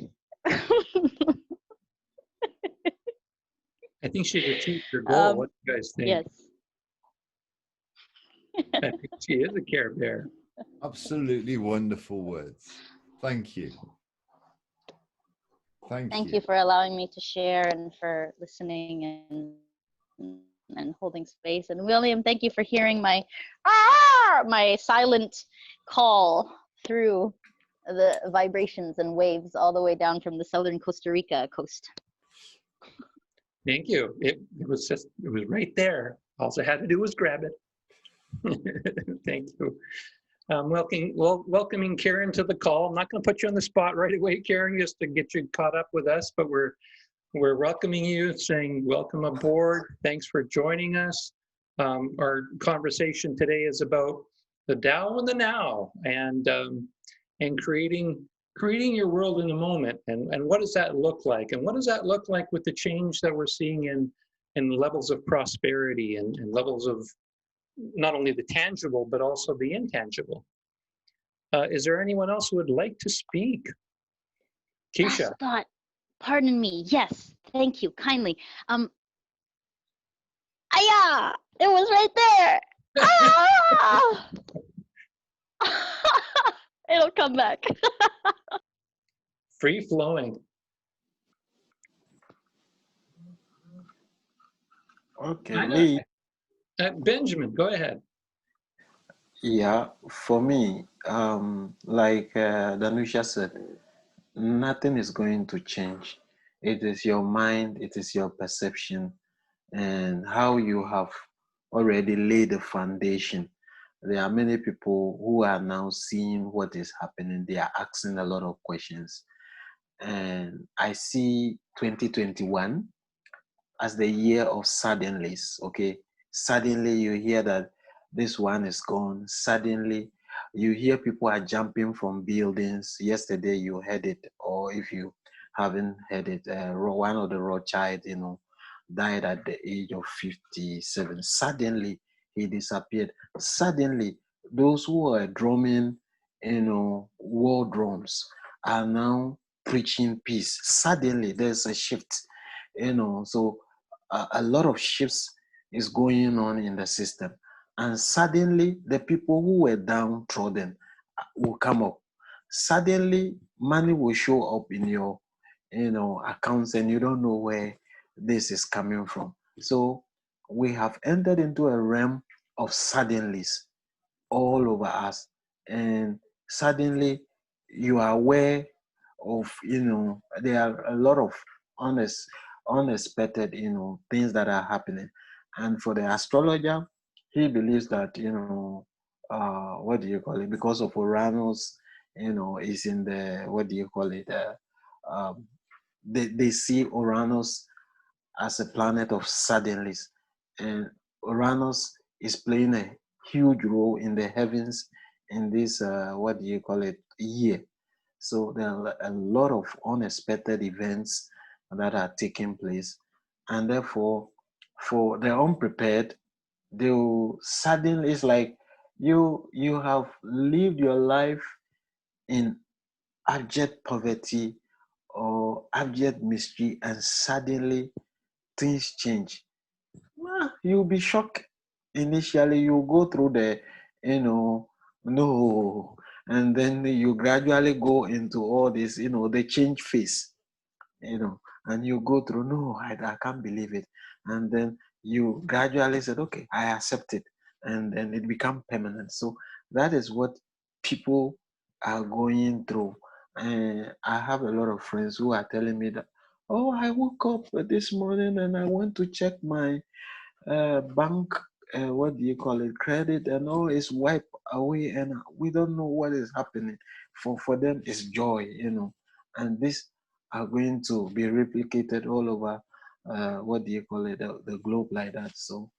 I think she's achieved her goal. What do you guys think? Yes. I think she is a Care Bear. Absolutely wonderful words. Thank you. Thank you for allowing me to share and for listening and holding space. And William, thank you for hearing my my silent call through the vibrations and waves all the way down from the southern Costa Rica coast. Thank you. It was right there. All I had to do was grab it. Thank you. Welcoming Karen to the call. I'm not going to put you on the spot right away, Karen, just to get you caught up with us, but we're welcoming you, saying welcome aboard. Thanks for joining us. Our conversation today is about the Tao and the Now, and creating your world in the moment, and what does that look like, and what does that look like with the change that we're seeing in levels of prosperity and levels of not only the tangible but also the intangible. Is there anyone else who would like to speak? Keisha. Last thought, pardon me. Yes, thank you kindly. Aya, it was right there. Ah! It'll come back. Free flowing. Okay, me. Benjamin, go ahead. Yeah, for me, like Danusha said, nothing is going to change. It is your mind, it is your perception, and how you have already laid the foundation. There are many people who are now seeing what is happening. They are asking a lot of questions. And I see 2021 as the year of suddenlies, okay? Suddenly you hear that this one is gone. Suddenly you hear people are jumping from buildings. Yesterday you heard it, or if you haven't heard it, one of the Rothschild, died at the age of 57. Suddenly he disappeared. Suddenly those who were drumming, war drums are now preaching peace. Suddenly there's a shift, so a lot of shifts is going on in the system, and suddenly the people who were downtrodden will come up. Suddenly money will show up in your accounts, and you don't know where this is coming from. So we have entered into a realm of suddenlies all over us, and suddenly you are aware of, there are a lot of unexpected, things that are happening. And for the astrologer, he believes that, what do you call it? Because of Uranus, is in the, what do you call it? They see Uranus as a planet of suddenlies, and Uranus is playing a huge role in the heavens in this, what do you call it, year. So there are a lot of unexpected events that are taking place, and therefore for the unprepared, they will suddenly, it's like you have lived your life in abject poverty or abject mystery, and suddenly things change. Well, you'll be shocked. Initially you go through the, no, and then you gradually go into all this, the change phase, and you go through, no, I can't believe it. And then you gradually said, okay, I accept it. And then it becomes permanent. So that is what people are going through. And I have a lot of friends who are telling me that, oh, I woke up this morning and I went to check my bank what do you call it, credit and all is wiped away, and we don't know what is happening. For them it's joy, and this are going to be replicated all over what do you call it, the globe like that. So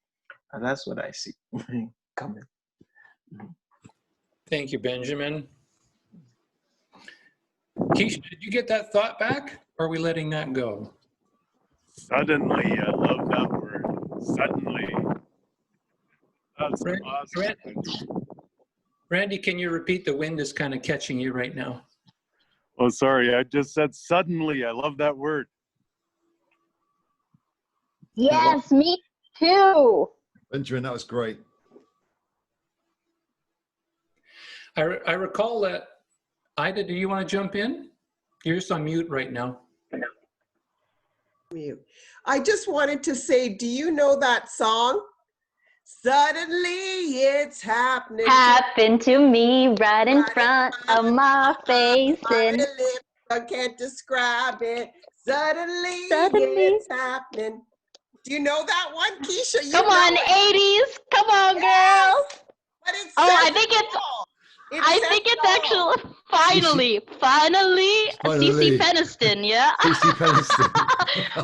that's what I see coming. Thank you, Benjamin. Keisha, did you get that thought back, or are we letting that go? Suddenly, I love that word. Suddenly. That's awesome. Randy, can you repeat? The wind is kind of catching you right now. Oh, sorry. I just said suddenly. I love that word. Yes, me too. Benjamin, that was great. I recall that. Ida, do you want to jump in? You're just on mute right now. Mute. I just wanted to say, do you know that song? Suddenly it's happening. Happened to me right in front of my face. And I can't describe it. Suddenly it's happening. Do you know that one, Keisha? Come on, 80s. Come on, girls. But it I says think it it's all. I think it's actually finally CeCe Peniston, yeah. CeCe Peniston.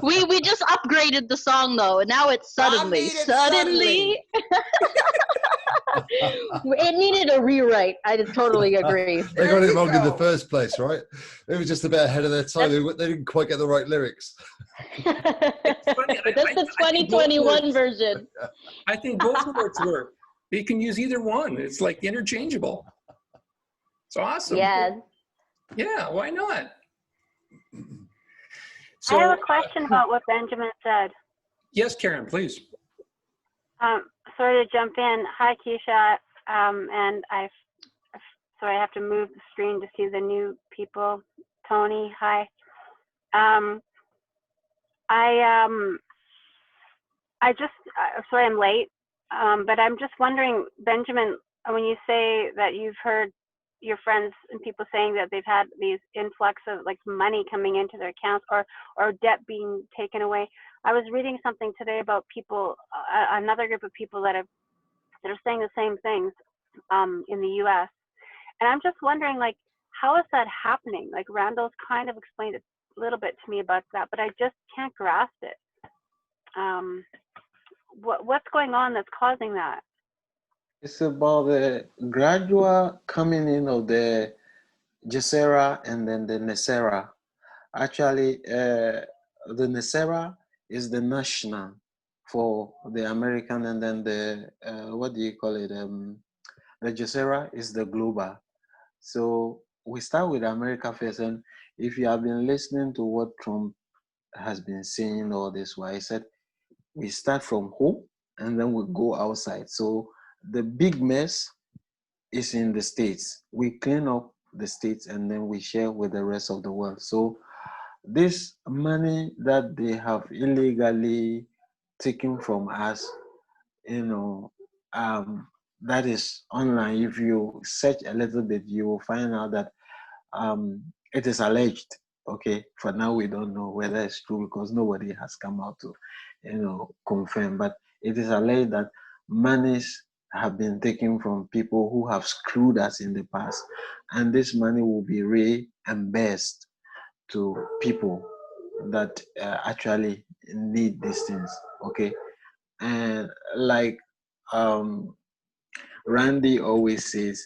we just upgraded the song though. Now it's suddenly. Suddenly. It needed a rewrite. I totally agree. They got it wrong in the first place, right? It was just a bit ahead of their time. They didn't quite get the right lyrics. That's the 2021 version. I think both words work. You can use either one. It's like interchangeable. It's awesome. Yeah. Yeah, why not? So, I have a question about what Benjamin said. Yes, Karen, please. Sorry to jump in. Hi, Keisha. And sorry, I have to move the screen to see the new people. Tony, hi. Sorry I'm late, but I'm just wondering, Benjamin, when you say that you've heard your friends and people saying that they've had these influx of like money coming into their accounts or debt being taken away. I was reading something today about people, another group of people that are saying the same things in the US. And I'm just wondering, like, how is that happening? Like Randall's kind of explained a little bit to me about that, but I just can't grasp it. What's going on that's causing that? It's about the gradual coming in of the GESERA and then the NESERA. Actually, the NESERA is the national for the American, and then the, what do you call it? The GESERA is the global. So we start with America first. And if you have been listening to what Trump has been saying all this while, he said, we start from home and then we go outside. So the big mess is in the States. We clean up the States and then we share with the rest of the world. So this money that they have illegally taken from us, that is online. If you search a little bit, you will find out that it is alleged. Okay, for now we don't know whether it's true because nobody has come out to, confirm. But it is alleged that monies have been taken from people who have screwed us in the past, and this money will be reimbursed to people that actually need these things. Okay, and like Randy always says,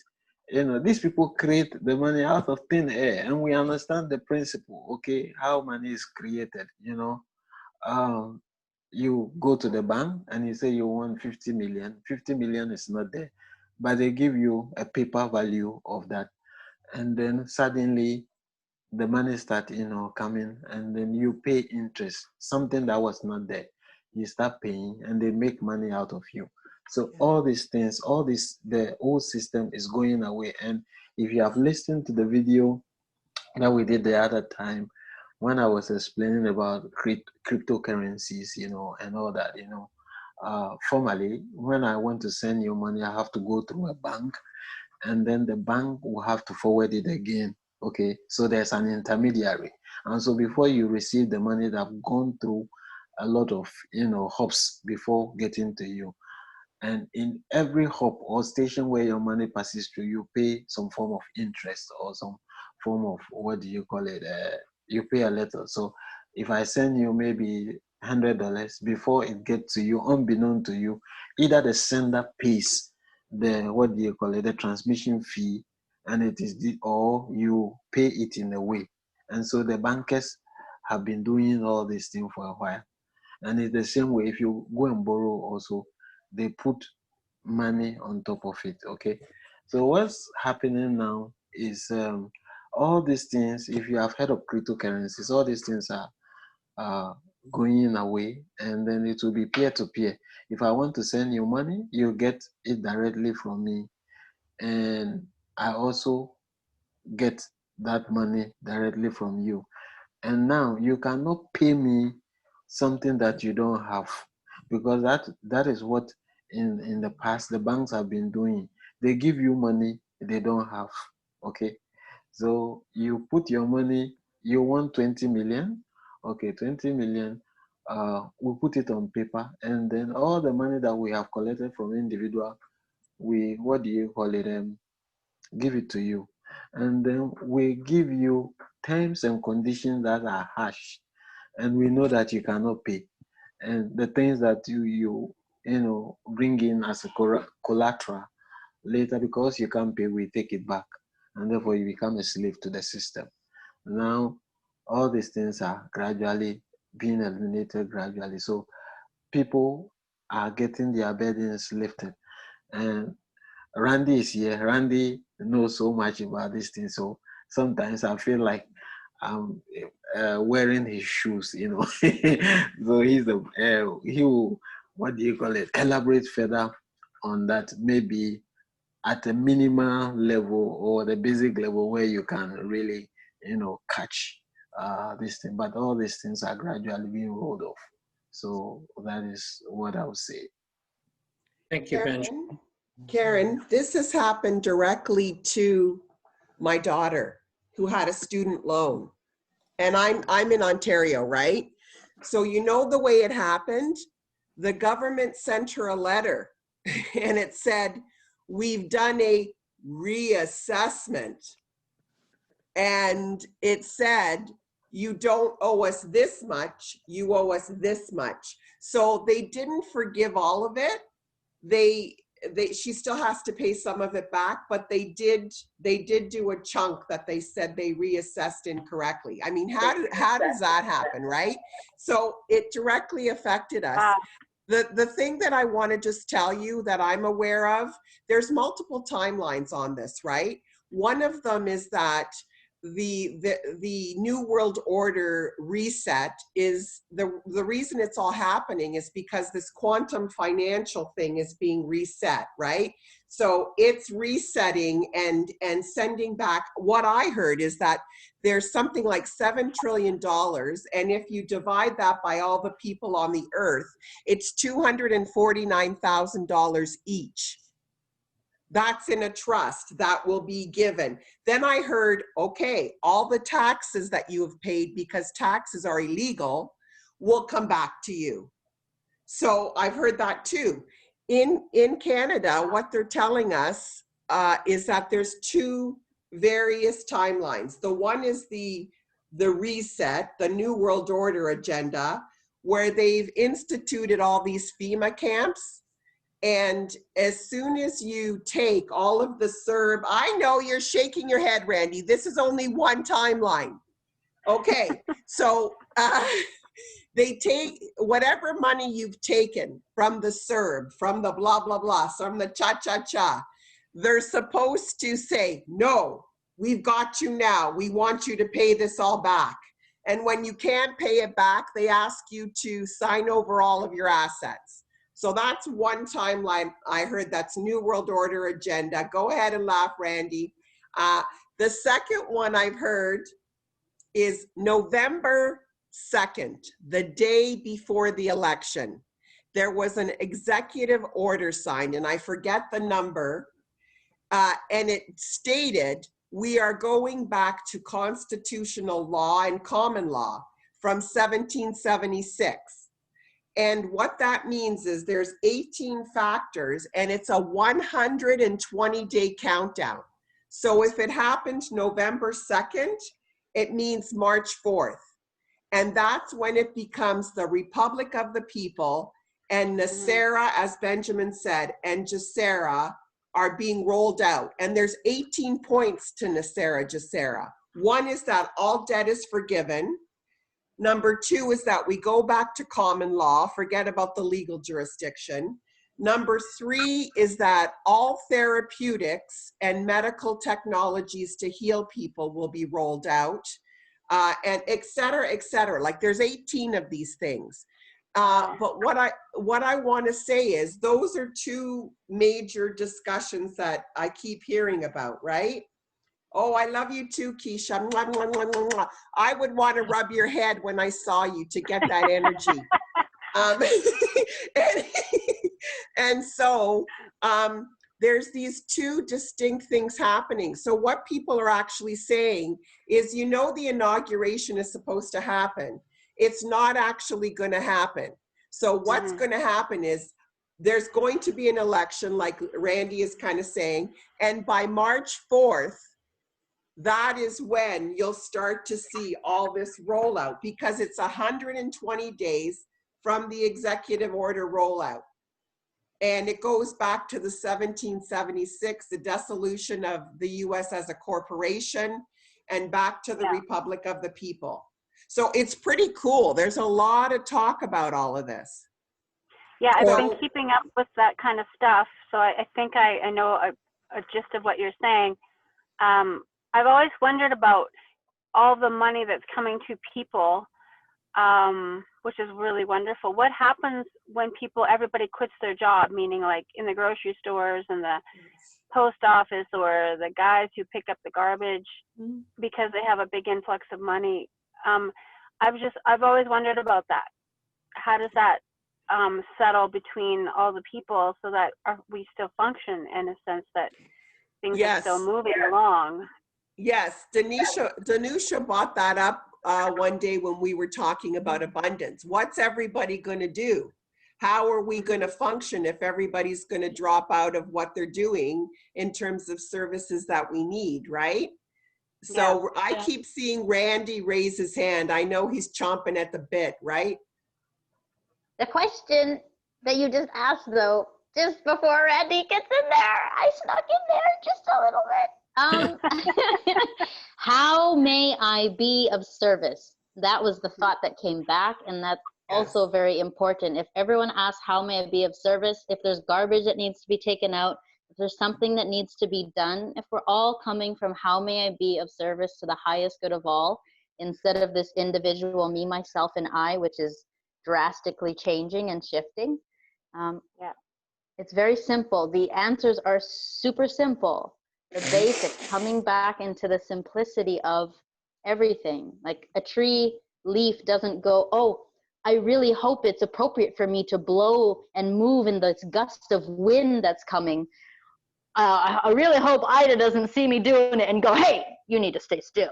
these people create the money out of thin air, and we understand the principle, okay, how money is created. You go to the bank and you say you want 50 million. 50 million is not there, but they give you a paper value of that, and then suddenly the money start, coming, and then you pay interest, something that was not there. You start paying, and they make money out of you. So all these things, the old system is going away. And if you have listened to the video that we did the other time, when I was explaining about cryptocurrencies, and all that, formally, when I want to send you money, I have to go through a bank, and then the bank will have to forward it again. Okay, so there's an intermediary. And so before you receive the money, that have gone through a lot of, hops before getting to you. And in every hub or station where your money passes through, you pay some form of interest or some form of, what do you call it? You pay a little. So if I send you maybe $100, before it gets to you, unbeknown to you, either the sender pays the, what do you call it, the transmission fee, and it is the, or you pay it in a way. And so the bankers have been doing all these things for a while. And it's the same way if you go and borrow also, they put money on top of it, okay? So what's happening now is all these things, if you have heard of cryptocurrencies, all these things are going away, and then it will be peer-to-peer. If I want to send you money, you get it directly from me, and I also get that money directly from you. And now you cannot pay me something that you don't have, because that is what in the past the banks have been doing. They give you money they don't have, okay? So you put your money, you want 20 million, okay, 20 million, we put it on paper, and then all the money that we have collected from individual, we, what do you call it, give it to you. And then we give you terms and conditions that are harsh, and we know that you cannot pay. And the things that you bring in as a collateral later, because you can't pay, we take it back, and therefore you become a slave to the system. Now all these things are gradually being eliminated gradually, so people are getting their burdens lifted. And Randy is here. Randy knows so much about this thing, so sometimes I feel like I'm wearing his shoes, you know. So he's the he will, what do you call it, elaborate further on that, maybe at a minimal level or the basic level where you can really, catch this thing. But all these things are gradually being rolled off. So that is what I would say. Thank you, Benjamin. Karen, this has happened directly to my daughter who had a student loan. And I'm in Ontario, right? So you know the way it happened? The government sent her a letter and it said, we've done a reassessment. And it said, you don't owe us this much, you owe us this much. So they didn't forgive all of it. She still has to pay some of it back, but they did do a chunk that they said they reassessed incorrectly. I mean, how does that happen, right? So it directly affected us. Wow. The thing that I want to just tell you that I'm aware of, there's multiple timelines on this, right? One of them is that the New World Order reset is the reason it's all happening is because this quantum financial thing is being reset, right? So it's resetting and sending back. What I heard is that there's something like $7 trillion, and if you divide that by all the people on the earth, it's $249,000 each. That's in a trust that will be given. Then I heard, okay, all the taxes that you have paid, because taxes are illegal, will come back to you. So I've heard that too. In Canada, what they're telling us is that there's two various timelines. The one is the reset, the New World Order agenda, where they've instituted all these FEMA camps. And as soon as you take all of the CERB, I know you're shaking your head, Randy. This is only one timeline. Okay, so they take whatever money you've taken from the CERB, from the blah, blah, blah, from the cha-cha-cha. They're supposed to say, no, we've got you now. We want you to pay this all back. And when you can't pay it back, they ask you to sign over all of your assets. So that's one timeline I heard. That's New World Order agenda. Go ahead and laugh, Randy. The second one I've heard is November 2nd, the day before the election. There was an executive order signed, and I forget the number, and it stated, we are going back to constitutional law and common law from 1776. And what that means is there's 18 factors and it's a 120-day countdown. So if it happened November 2nd, it means March 4th. And that's when it becomes the Republic of the People, and NESARA, as Benjamin said, and GESARA are being rolled out. And there's 18 points to NESARA, GESARA. One is that all debt is forgiven. Number 2 is that we go back to common law, forget about the legal jurisdiction. Number 3 is that all therapeutics and medical technologies to heal people will be rolled out, and et cetera, like there's 18 of these things. But what I want to say is those are 2 major discussions that I keep hearing about, right? Oh, I love you too, Keisha. Mwah, mwah, mwah, mwah, mwah. I would want to rub your head when I saw you to get that energy. And so there's these 2 distinct things happening. So what people are actually saying is, the inauguration is supposed to happen. It's not actually going to happen. So what's going to happen is there's going to be an election, like Randy is kind of saying, and by March 4th, that is when you'll start to see all this rollout, because it's 120 days from the executive order rollout. And it goes back to the 1776, the dissolution of the US as a corporation, and back to the Republic of the People. So it's pretty cool. There's a lot of talk about all of this. Yeah, I've been keeping up with that kind of stuff. So I think I know a gist of what you're saying. I've always wondered about all the money that's coming to people, which is really wonderful. What happens when everybody quits their job, meaning like in the grocery stores and the post office, or the guys who pick up the garbage because they have a big influx of money? I've always wondered about that. How does that settle between all the people so that we still function in a sense that things are still moving along? Yes, Danusha brought that up one day when we were talking about abundance. What's everybody going to do? How are we going to function if everybody's going to drop out of what they're doing in terms of services that we need, right? So I keep seeing Randy raise his hand. I know he's chomping at the bit, right? The question that you just asked, though, just before Randy gets in there, I snuck in there just a little bit. How may I be of service? That was the thought that came back, and that's also very important. If everyone asks, how may I be of service? If there's garbage that needs to be taken out, if there's something that needs to be done, if we're all coming from how may I be of service to the highest good of all, instead of this individual me, myself, and I, which is drastically changing and shifting, it's very simple. The answers are super simple. The basic, coming back into the simplicity of everything. Like a tree leaf doesn't go, oh, I really hope it's appropriate for me to blow and move in this gust of wind that's coming. I really hope Ida doesn't see me doing it and go, hey, you need to stay still,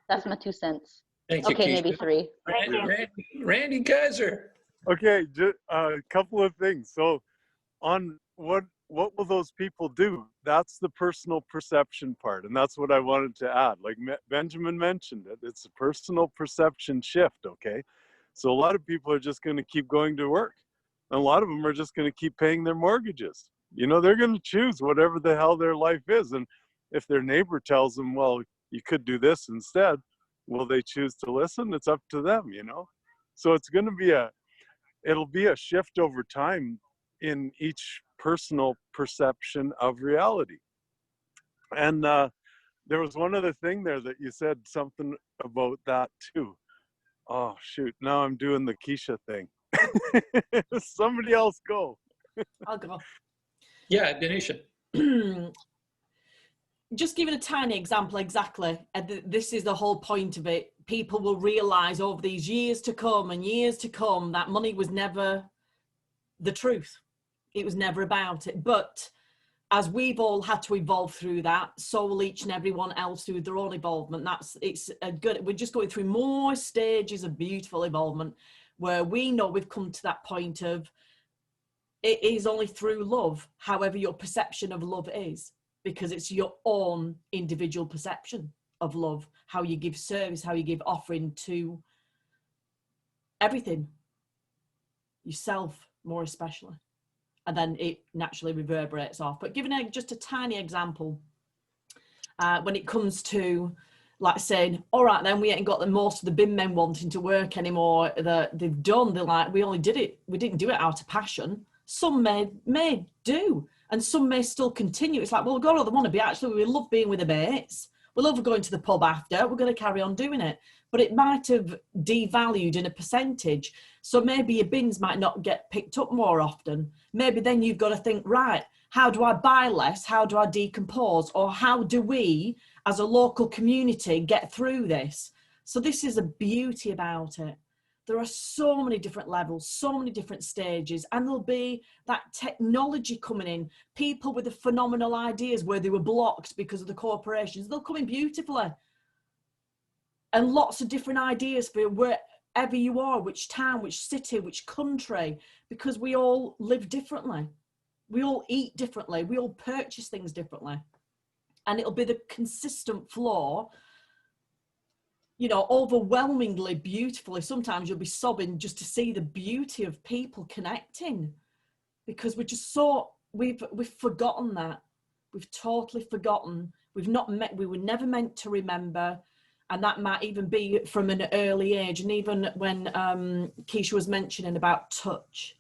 That's my 2 cents. Thank you, okay, Keisha. maybe 3. Randy Kaiser. Okay, a couple of things. So on what will those people do? That's the personal perception part. And that's what I wanted to add. Like Benjamin mentioned it, it's a personal perception shift, okay? So a lot of people are just going to keep going to work. And a lot of them are just going to keep paying their mortgages. They're going to choose whatever the hell their life is. And if their neighbor tells them, well, you could do this instead, will they choose to listen? It's up to them, So it's going to be it'll be a shift over time in each personal perception of reality. And there was one other thing there that you said something about that too. Oh, shoot. Now I'm doing the Keisha thing. Somebody else go. I'll go. Yeah, Denisha. Just give it a tiny example exactly. This is the whole point of it. People will realize over these years to come and years to come that money was never the truth. It was never about it. But as we've all had to evolve through that, so will each and everyone else through their own involvement. It's a good, we're just going through more stages of beautiful involvement where we know we've come to that point of it is only through love, however your perception of love is, because it's your own individual perception of love, how you give service, how you give offering to everything, yourself more especially. And then it naturally reverberates off. But giving just a tiny example, when it comes to like saying, all right, then we ain't got the most of the bin men wanting to work anymore that they've done. They're like, we didn't do it out of passion. Some may do, and some may still continue. It's like, well, we've got all the money, but actually we love being with the mates. We love going to the pub after. We're going to carry on doing it. But it might have devalued in a percentage. So maybe your bins might not get picked up more often. Maybe then you've got to think, right, how do I buy less? How do I decompose? Or how do we, as a local community, get through this? So this is a beauty about it. There are so many different levels, so many different stages, and there'll be that technology coming in. People with the phenomenal ideas where they were blocked because of the corporations, they'll come in beautifully. And lots of different ideas for wherever you are, which town, which city, which country, because we all live differently. We all eat differently. We all purchase things differently. And it'll be the consistent flow, you know, overwhelmingly beautifully. Sometimes you'll be sobbing just to see the beauty of people connecting, because we're just so, we've forgotten that. We've totally forgotten. We've not met, we were never meant to remember. And that might even be from an early age. And even when Keisha was mentioning about touch,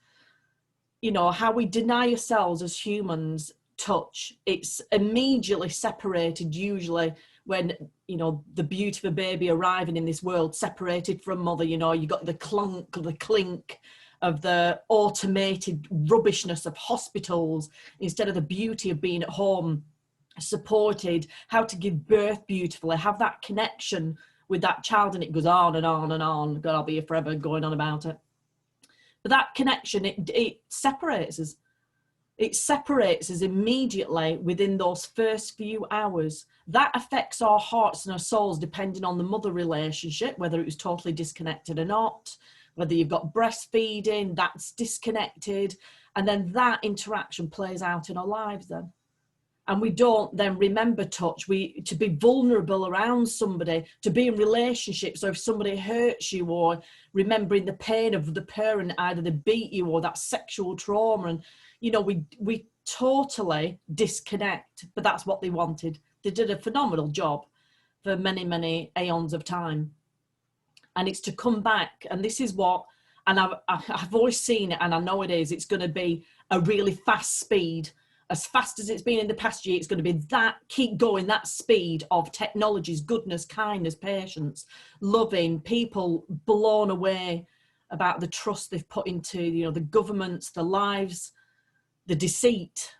you know, how we deny ourselves as humans touch. It's immediately separated, usually when, you know, the beauty of a baby arriving in this world, separated from mother, you know, you got the clunk, the clink of the automated rubbishness of hospitals instead of the beauty of being at home, supported, how to give birth beautifully, have that connection with that child, and it goes on and on and on. God, I'll be here forever going on about it. But that connection, it separates us. It separates us immediately within those first few hours. That affects our hearts and our souls depending on the mother relationship, whether it was totally disconnected or not, whether you've got breastfeeding, that's disconnected. And then that interaction plays out in our lives then. And we don't then remember touch. To be vulnerable around somebody, to be in relationships, or if somebody hurts you, or remembering the pain of the parent, either they beat you or that sexual trauma. And, you know, we totally disconnect, but that's what they wanted. They did a phenomenal job for many, many aeons of time. And it's to come back, and this is what, and I've always seen it, and I know it is, it's going to be a really fast speed. As fast as it's been in the past year, it's going to be that, keep going, that speed of technologies, goodness, kindness, patience, loving, people blown away about the trust they've put into, you know, the governments, the lives, the deceit,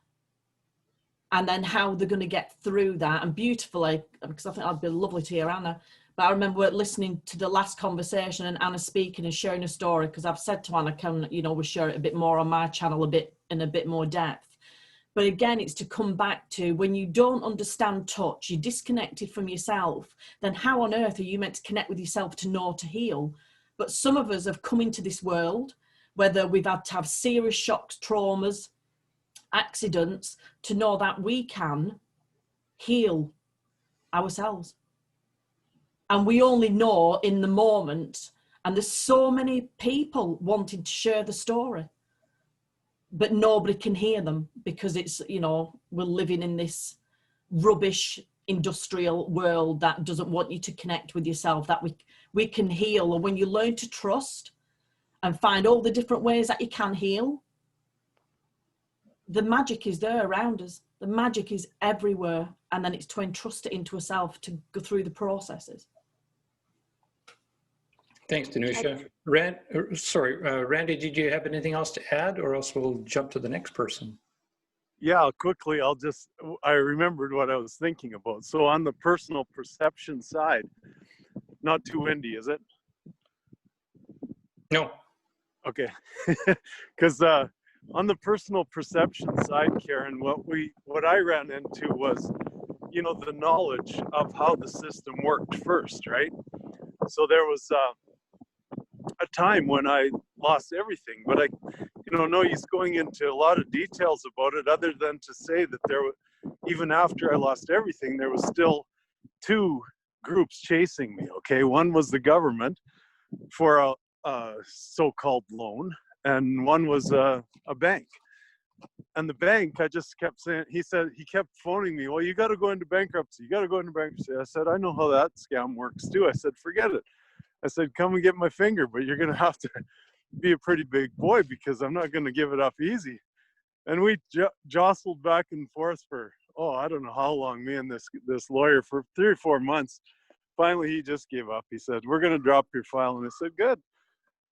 and then how they're going to get through that. And beautifully, because I think that'd be lovely to hear Anna, but I remember listening to the last conversation and Anna speaking and sharing a story, because I've said to Anna, can, you know, we'll share it a bit more on my channel, in a bit more depth. But again, it's to come back to, when you don't understand touch, you're disconnected from yourself, then how on earth are you meant to connect with yourself to know to heal? But some of us have come into this world, whether we've had to have serious shocks, traumas, accidents, to know that we can heal ourselves. And we only know in the moment, and there's so many people wanting to share the story, but nobody can hear them because it's, you know, we're living in this rubbish industrial world that doesn't want you to connect with yourself, that we can heal. And when you learn to trust and find all the different ways that you can heal, the magic is there around us. The magic is everywhere. And then it's to entrust it into yourself to go through the processes. Thanks, Danusha. Randy, did you have anything else to add, or else we'll jump to the next person? Yeah, quickly, I remembered what I was thinking about. So on the personal perception side, not too windy, is it? No. Okay. Because on the personal perception side, Karen, what I ran into was, you know, the knowledge of how the system worked first, right? So there was a time when I lost everything, but I, you know, no use going into a lot of details about it, other than to say that there was, even after I lost everything, there was still two groups chasing me. Okay, one was the government for a so-called loan, and one was a bank. And the bank, I just kept saying, he kept phoning me, well, you got to go into bankruptcy. You got to go into bankruptcy. I said, I know how that scam works too. I said, forget it. I said, come and get my finger, but you're going to have to be a pretty big boy, because I'm not going to give it up easy. And we jostled back and forth for, I don't know how long, me and this lawyer, for 3 or 4 months. Finally, he just gave up. He said, we're going to drop your file. And I said, good.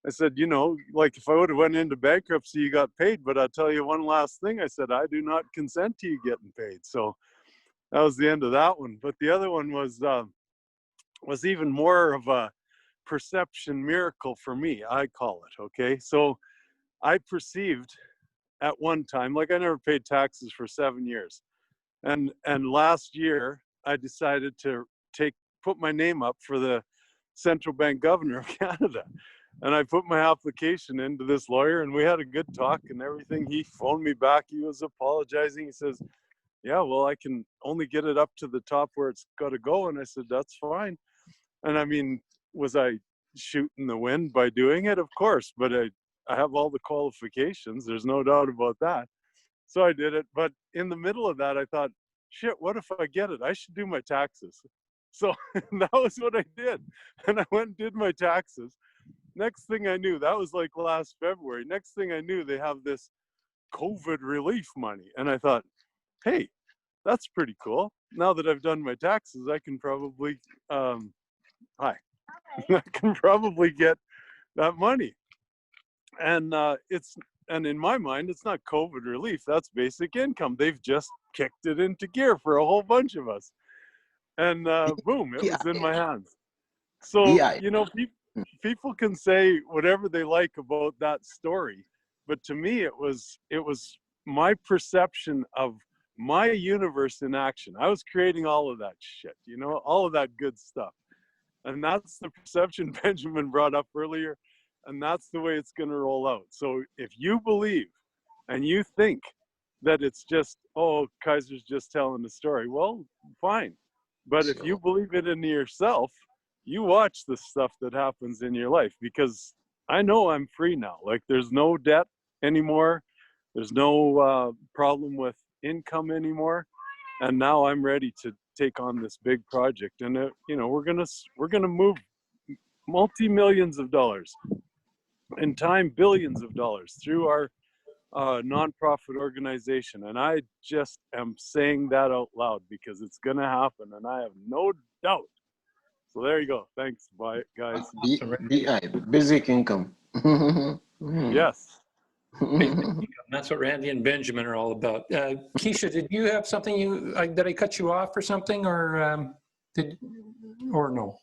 I said, you know, like if I would have went into bankruptcy, you got paid. But I'll tell you one last thing. I said, I do not consent to you getting paid. So that was the end of that one. But the other one was even more of a perception miracle for me, I call it. Okay. So I perceived at one time, like I never paid taxes for 7 years. And last year I decided to put my name up for the central bank governor of Canada. And I put my application into this lawyer, and we had a good talk and everything. He phoned me back. He was apologizing. He says, yeah, well, I can only get it up to the top where it's got to go. And I said, that's fine. And I mean, was I shooting the wind by doing it? Of course, but I have all the qualifications. There's no doubt about that. So I did it. But in the middle of that, I thought, shit, what if I get it? I should do my taxes. So that was what I did. And I went and did my taxes. Next thing I knew, that was like last February. Next thing I knew, they have this COVID relief money. And I thought, hey, that's pretty cool. Now that I've done my taxes, I can probably, I can probably get that money. And and in my mind, it's not COVID relief. That's basic income. They've just kicked it into gear for a whole bunch of us. And boom, it was in my hands. So, you know, people can say whatever they like about that story, but to me, it was my perception of my universe in action. I was creating all of that shit, you know, all of that good stuff. And that's the perception Benjamin brought up earlier. And that's the way it's going to roll out. So if you believe and you think that it's just, Kaiser's just telling the story, well, fine. But if you believe it in yourself, you watch the stuff that happens in your life, because I know I'm free now. Like, there's no debt anymore. There's no problem with income anymore. And now I'm ready to take on this big project. And, you know, we're gonna move multi-millions of dollars, in time, billions of dollars through our nonprofit organization. And I just am saying that out loud because it's going to happen, and I have no doubt. So there you go. Thanks. Bye, guys. BI, basic income. Yes. That's what Randy and Benjamin are all about. Keisha, did you have something did I cut you off or something, or no?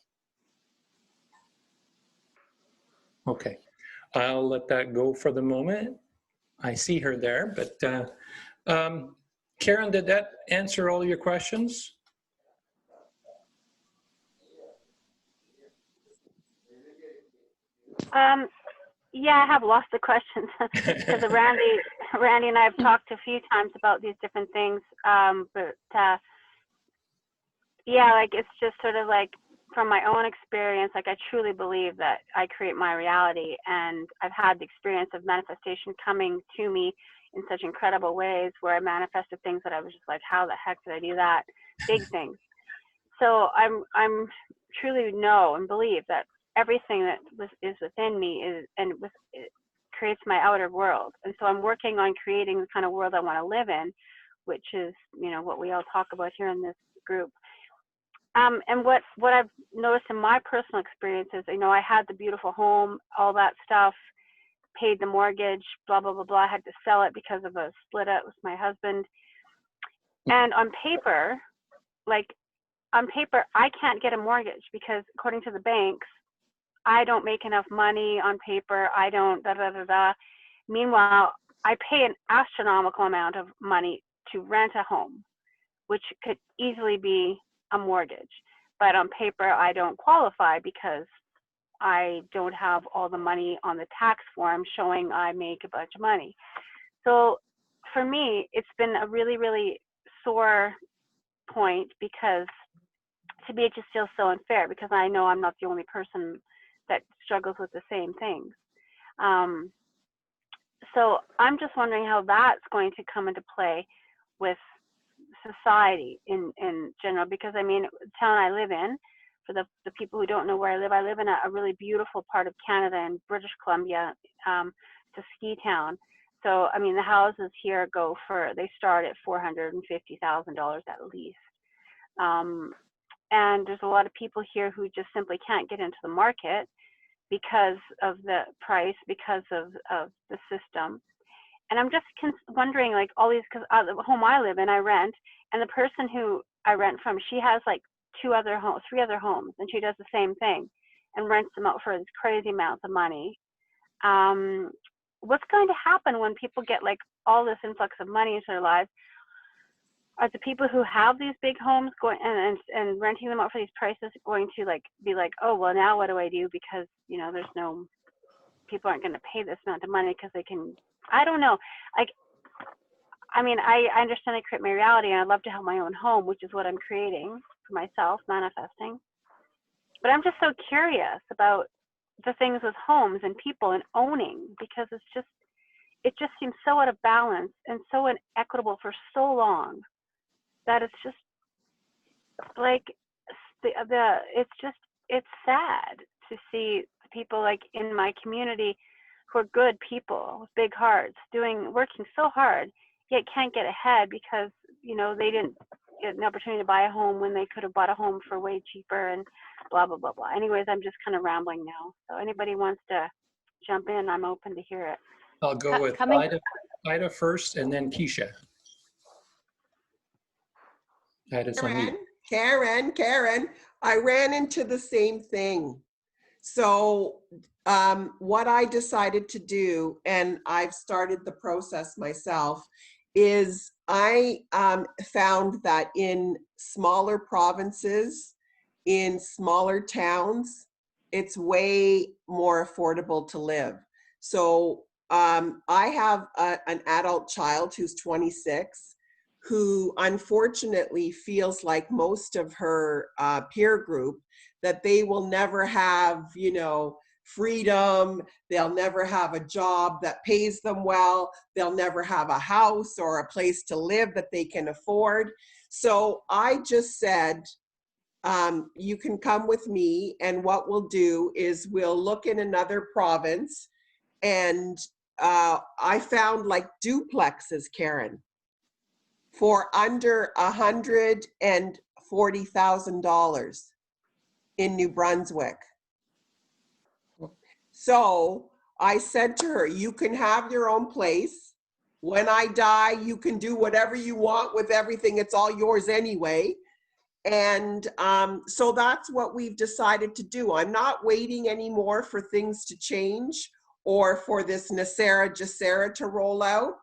Okay. I'll let that go for the moment. I see her there, but Karen, did that answer all your questions? Yeah, I have lost the questions because Randy and I have talked a few times about these different things. But yeah, like, it's just sort of like, from my own experience, like, I truly believe that I create my reality, and I've had the experience of manifestation coming to me in such incredible ways, where I manifested things that I was just like, how the heck did I do that? Big things. So I'm truly know and believe that everything that is within me it creates my outer world. And so I'm working on creating the kind of world I want to live in, which is, you know, what we all talk about here in this group. And what I've noticed in my personal experiences, you know, I had the beautiful home, all that stuff, paid the mortgage, blah, blah, blah, blah. I had to sell it because of a split up with my husband. And on paper, I can't get a mortgage because, according to the banks, I don't make enough money on paper. I don't, da, da, da, da. Meanwhile, I pay an astronomical amount of money to rent a home, which could easily be a mortgage. But on paper, I don't qualify because I don't have all the money on the tax form showing I make a bunch of money. So for me, it's been a really, really sore point, because to me, it just feels so unfair, because I know I'm not the only person that struggles with the same things. So I'm just wondering how that's going to come into play with society in general, because I mean, the town I live in, for the people who don't know where I live in a really beautiful part of Canada in British Columbia. It's a ski town. So, I mean, the houses here they start at $450,000 at least. And there's a lot of people here who just simply can't get into the market because of the price, because of the system. And I'm just wondering, like, all these, because the home I live in, I rent, and the person who I rent from, she has like 3 other homes, and she does the same thing and rents them out for these crazy amounts of money. What's going to happen when people get like all this influx of money into their lives? Are the people who have these big homes going and renting them out for these prices going to like be like, oh, well, now what do I do? Because, you know, people aren't going to pay this amount of money because they can, I don't know. Like, I mean, I understand I create my reality, and I'd love to have my own home, which is what I'm creating for myself, manifesting. But I'm just so curious about the things with homes and people and owning, because it just seems so out of balance and so inequitable for so long that it's just like it's sad to see people like in my community who are good people with big hearts working so hard, yet can't get ahead because, you know, they didn't get an opportunity to buy a home when they could have bought a home for way cheaper, and blah, blah, blah, blah. Anyways, I'm just kind of rambling now. So anybody wants to jump in, I'm open to hear it. I'll go with Ida first, and then Keisha. Ida's on mute. Karen, I ran into the same thing. So what I decided to do, and I've started the process myself, is I found that in smaller provinces, in smaller towns, it's way more affordable to live. So I have an adult child who's 26, who unfortunately feels like most of her peer group, that they will never have, you know, freedom, they'll never have a job that pays them well, they'll never have a house or a place to live that they can afford. So I just said, you can come with me, and what we'll do is we'll look in another province, and I found like duplexes, Karen, for under $140,000 in New Brunswick. So I said to her, you can have your own place. When I die, you can do whatever you want with everything. It's all yours anyway. And so that's what we've decided to do. I'm not waiting anymore for things to change or for this NESARA GESARA to roll out.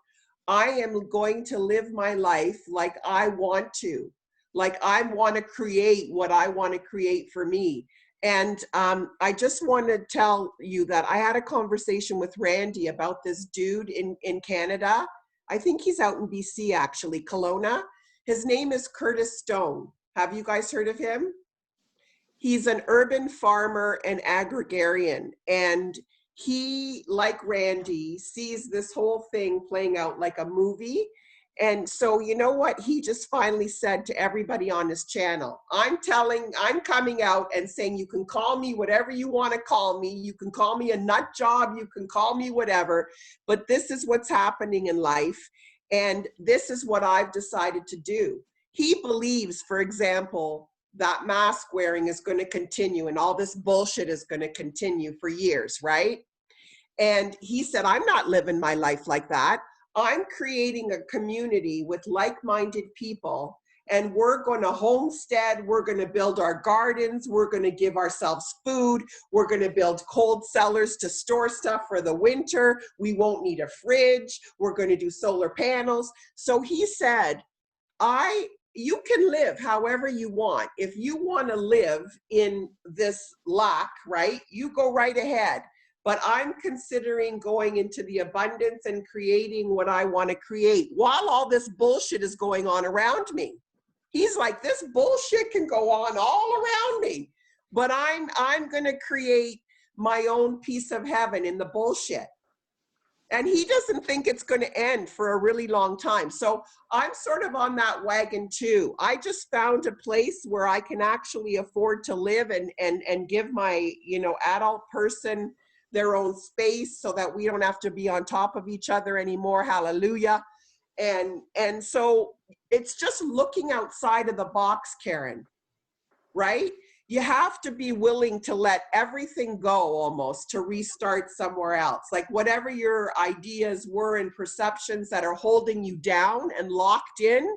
I am going to live my life like I want to, like I want to create what I want to create for me. And I just want to tell you that I had a conversation with Randy about this dude in Canada. I think he's out in BC, actually, Kelowna. His name is Curtis Stone. Have you guys heard of him? He's an urban farmer and agrarian. And he, like Randy, sees this whole thing playing out like a movie. And so, you know what? He just finally said to everybody on his channel, I'm coming out and saying, you can call me whatever you want to call me. You can call me a nut job. You can call me whatever. But this is what's happening in life. And this is what I've decided to do. He believes, for example, that mask wearing is going to continue and all this bullshit is going to continue for years, right? And he said, I'm not living my life like that. I'm creating a community with like-minded people, and we're going to homestead. We're going to build our gardens. We're going to give ourselves food. We're going to build cold cellars to store stuff for the winter. We won't need a fridge. We're going to do solar panels. So he said, you can live however you want. If you want to live in this lack, right, you go right ahead. But I'm considering going into the abundance and creating what I want to create while all this bullshit is going on around me. He's like, this bullshit can go on all around me, but I'm going to create my own piece of heaven in the bullshit. And he doesn't think it's going to end for a really long time. So I'm sort of on that wagon too. I just found a place where I can actually afford to live and give my, adult person their own space so that we don't have to be on top of each other anymore. Hallelujah. And so it's just looking outside of the box, Karen, right? You have to be willing to let everything go almost to restart somewhere else. Like whatever your ideas were and perceptions that are holding you down and locked in,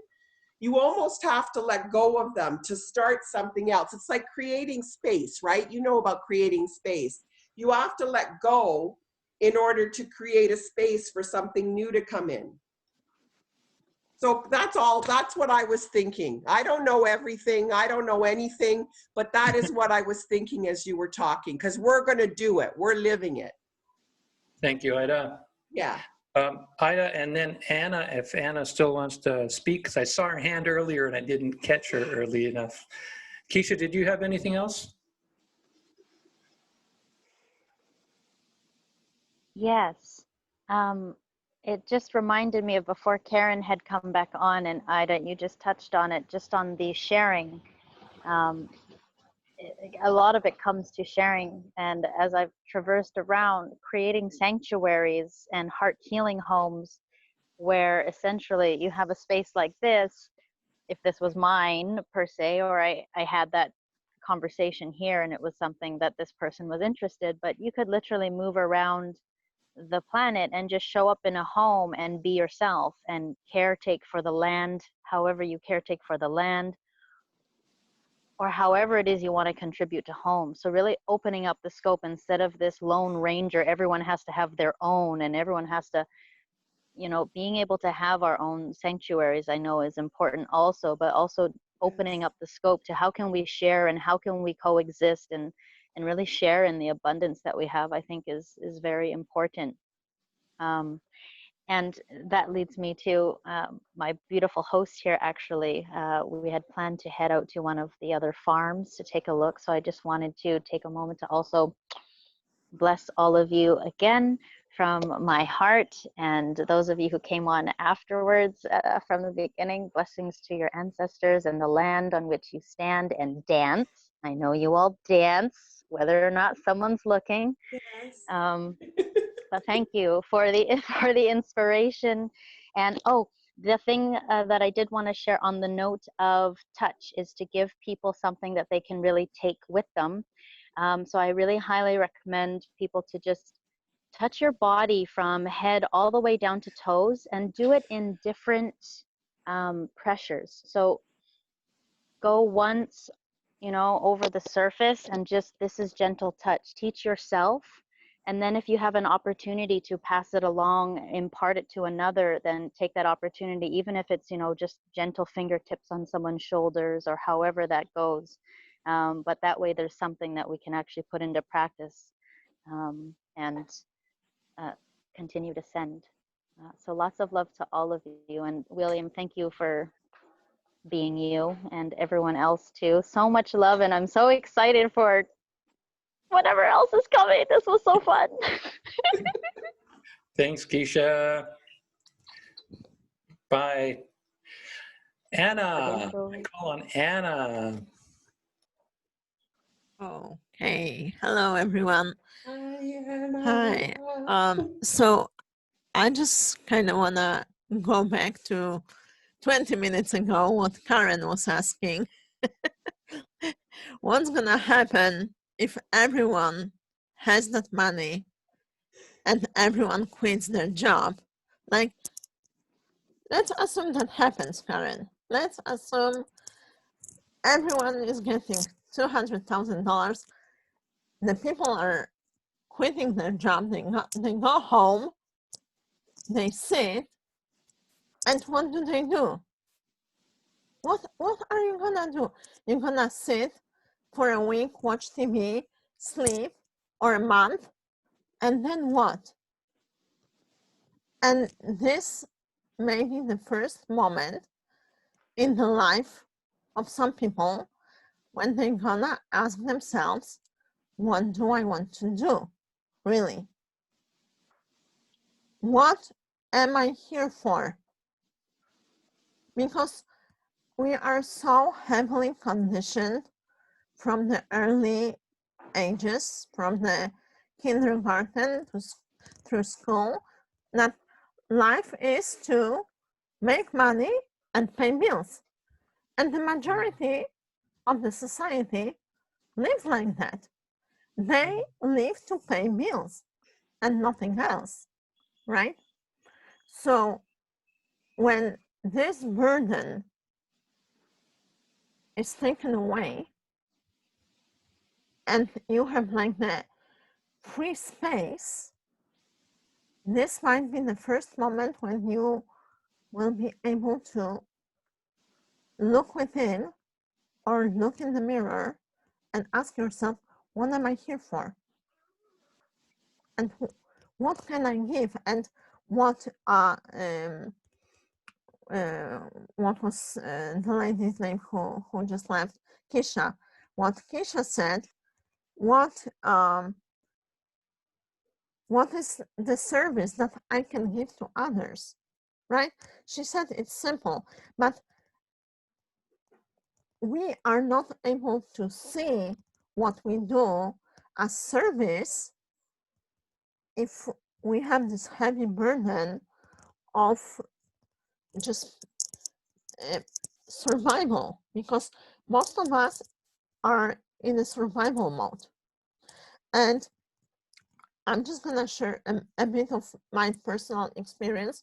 you almost have to let go of them to start something else. It's like creating space, right? You know about creating space. You have to let go in order to create a space for something new to come in. So that's what I was thinking. I don't know everything. I don't know anything, but that is what I was thinking as you were talking, because we're going to do it. We're living it. Thank you, Ida. Yeah. Ida, and then Anna, if Anna still wants to speak, because I saw her hand earlier and I didn't catch her early enough. Keisha, did you have anything else? Yes. It just reminded me of before Karen had come back on, and Ida, you just touched on it, just on the sharing. A lot of it comes to sharing, and as I've traversed around, creating sanctuaries and heart healing homes where essentially you have a space like this, if this was mine per se, or I had that conversation here and it was something that this person was interested, but you could literally move around the planet and just show up in a home and be yourself and caretake for the land, however you caretake for the land, or however it is you want to contribute to home. So really opening up the scope instead of this lone ranger, everyone has to have their own and everyone has to, being able to have our own sanctuaries, I know is important also, but also opening up the scope to how can we share and how can we coexist and really share in the abundance that we have, I think is very important. And that leads me to my beautiful host here, actually. We had planned to head out to one of the other farms to take a look. So I just wanted to take a moment to also bless all of you again from my heart. And those of you who came on afterwards from the beginning, blessings to your ancestors and the land on which you stand and dance. I know you all dance, whether or not someone's looking. Yes. But thank you for the inspiration. And the thing that I did want to share on the note of touch is to give people something that they can really take with them. So I really highly recommend people to just touch your body from head all the way down to toes and do it in different pressures. So go once, over the surface and just, this is gentle touch. Teach yourself. And then if you have an opportunity to pass it along, impart it to another, then take that opportunity, even if it's, just gentle fingertips on someone's shoulders or however that goes. But that way there's something that we can actually put into practice and continue to send. So lots of love to all of you. And William, thank you for being you and everyone else too. So much love, and I'm so excited for whatever else is coming. This was so fun. Thanks, Keisha. Bye. Anna, I call on Anna. Okay. Hello, everyone. Hi. Hi. So I just kind of want to go back to 20 minutes ago, what Karen was asking. What's going to happen if everyone has that money and everyone quits their job? Like, let's assume that happens, Karen. let's assume everyone is getting $200,000. The people are quitting their job. They go home, they sit, and what do? What are you gonna do? You're gonna sit for a week, watch TV, sleep, or a month, and then what? And this may be the first moment in the life of some people when they're gonna ask themselves, what do I want to do, really? What am I here for? Because we are so heavily conditioned from the early ages, from the kindergarten through school, that life is to make money and pay bills. And the majority of the society lives like that. They live to pay bills and nothing else, right? So when this burden is taken away and you have like the free space, this might be the first moment when you will be able to look within or look in the mirror and ask yourself, what am I here for? And what can I give? And what was the lady's name who just left, Keisha, what Keisha said, what is the service that I can give to others, right? She said it's simple, but we are not able to see what we do as service if we have this heavy burden of just survival, because most of us are in a survival mode. And I'm just gonna share a bit of my personal experience,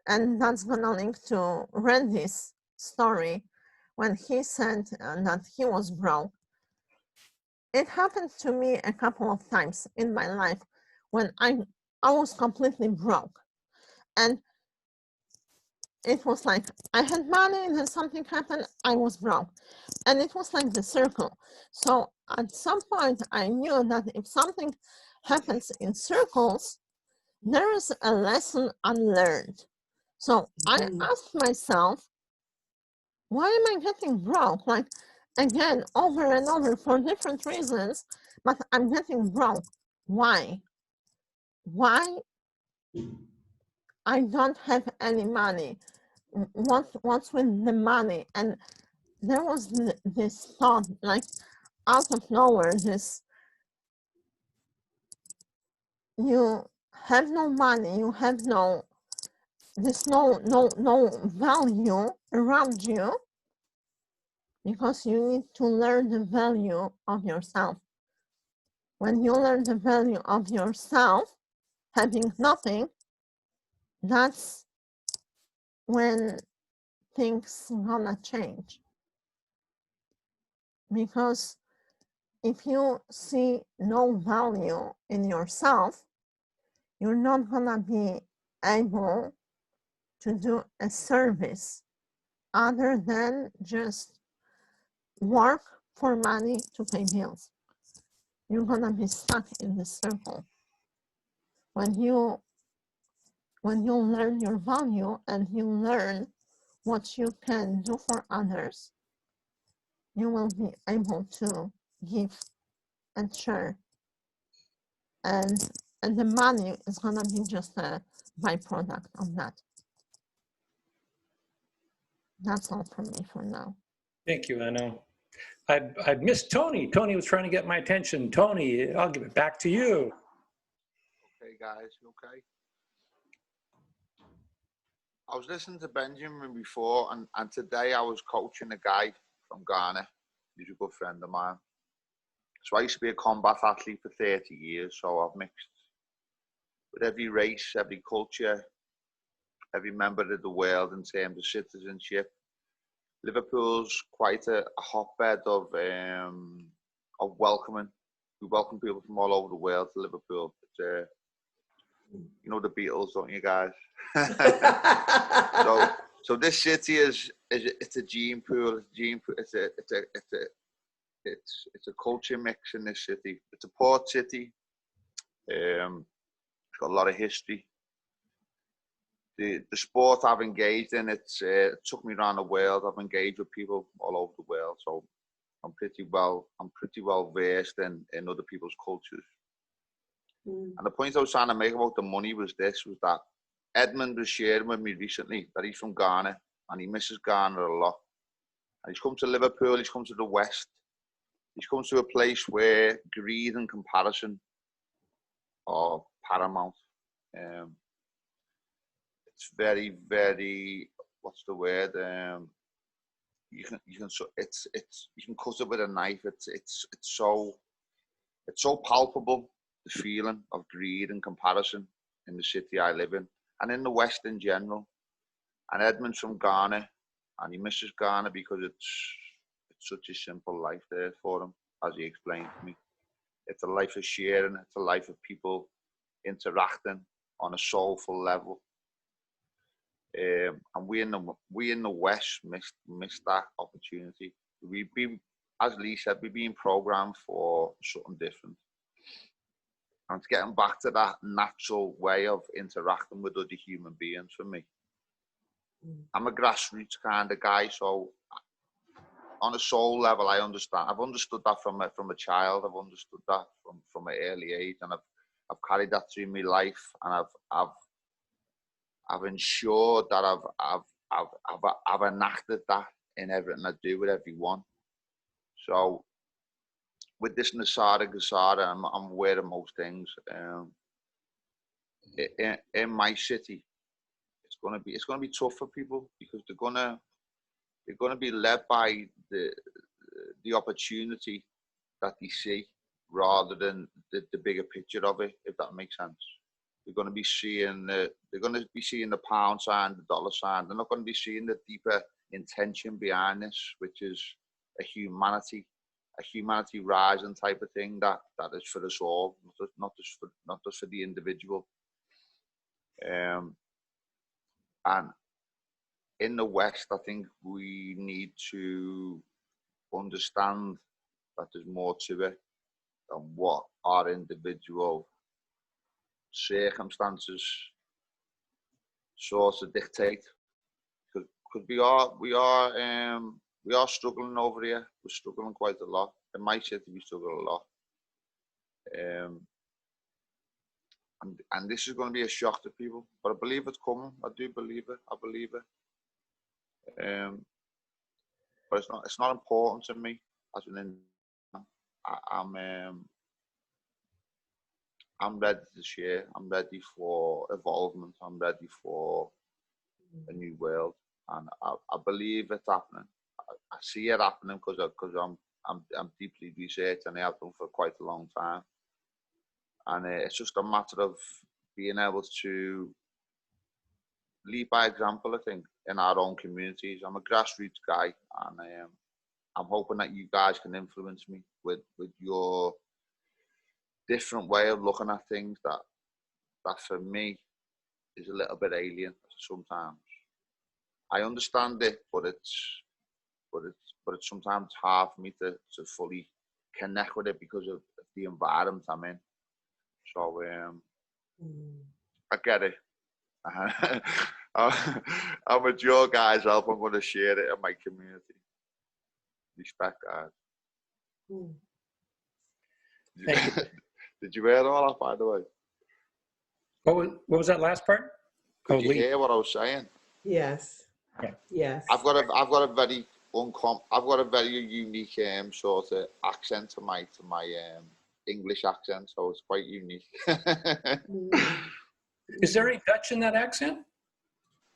and that's gonna link to Randy's story when he said that he was broke. It happened to me a couple of times in my life when I was completely broke. And it was like I had money and then something happened, I was broke. And it was like the circle. So at some point I knew that if something happens in circles, there is a lesson unlearned. So I asked myself, why am I getting broke? Like, again, over and over for different reasons, but I'm getting broke. Why? Why I don't have any money? What's with the money? And there was this thought, like out of nowhere, this, you have no money, you have there's no value around you, because you need to learn the value of yourself. When you learn the value of yourself, having nothing, that's when things gonna change. Because if you see no value in yourself, you're not gonna be able to do a service other than just work for money to pay bills. You're gonna be stuck in this circle. When you learn your value and you learn what you can do for others, you will be able to give and share. And the money is gonna be just a byproduct of that. That's all from me for now. Thank you, Anna. I missed Tony. Tony was trying to get my attention. Tony, I'll give it back to you. Okay, guys, you okay? I was listening to Benjamin before, and today I was coaching a guy from Ghana. He's a good friend of mine. So I used to be a combat athlete for 30 years, so I've mixed with every race, every culture, every member of the world in terms of citizenship. Liverpool's quite a hotbed of welcoming. We welcome people from all over the world to Liverpool. It's, you know the Beatles, don't you guys? So this city it's a gene pool. It's a culture mix in this city. It's a port city. It's got a lot of history. The sport I've engaged in, it took me around the world. I've engaged with people all over the world, so I'm pretty well versed in other people's cultures. And the point I was trying to make about the money was that Edmund was sharing with me recently that he's from Ghana and he misses Ghana a lot. And he's come to Liverpool, he's come to the West. He's come to a place where greed and comparison are paramount. It's very, very, what's the word? You can cut it with a knife. It's so palpable, the feeling of greed and comparison in the city I live in and in the West in general. And Edmund's from Ghana and he misses Ghana because it's such a simple life there for him, as he explained to me. It's a life of sharing, it's a life of people interacting on a soulful level. And we in the West missed that opportunity. As Lee said, we've been programmed for something different. And it's getting back to that natural way of interacting with other human beings for me. I'm a grassroots kind of guy, so on a soul level, I understand. I've understood that from a child. I've understood that from an early age, and I've carried that through my life, and I've ensured that I've enacted that in everything I do with everyone. So with this Nasara Gasara, I'm aware of most things. In my city, it's gonna be tough for people because they're gonna be led by the opportunity that they see rather than the bigger picture of it, if that makes sense. They're going to be seeing the pound sign, the dollar sign. They're not going to be seeing the deeper intention behind this, which is a humanity rising type of thing that is for us all, not just for the individual. And in the West, I think we need to understand that there's more to it than what our individual circumstances sort of dictate. Because we are struggling over here. We're struggling quite a lot. In my city, we struggle a lot. And this is going to be a shock to people, but I believe it's coming. I do believe it. I believe it. But it's not important to me as an I'm ready to share. I'm ready for evolvement. I'm ready for a new world, and I believe it's happening. I see it happening because I'm deeply researched, and I have done for quite a long time. And it's just a matter of being able to lead by example, I think, in our own communities. I'm a grassroots guy, and I'm hoping that you guys can influence me with your different way of looking at things that for me is a little bit alien sometimes. I understand it, but it's sometimes hard for me to fully connect with it because of the environment I'm in. So I get it. I'm with your guys' help. I'm going to share it in my community. Respect, guys. Thank you. Did you hear all that, by the way? What was that last part? Could you hear what I was saying? Yes. Yeah. Yes. I've got a very unique sort of accent to my English accent, so it's quite unique. Is there any Dutch in that accent?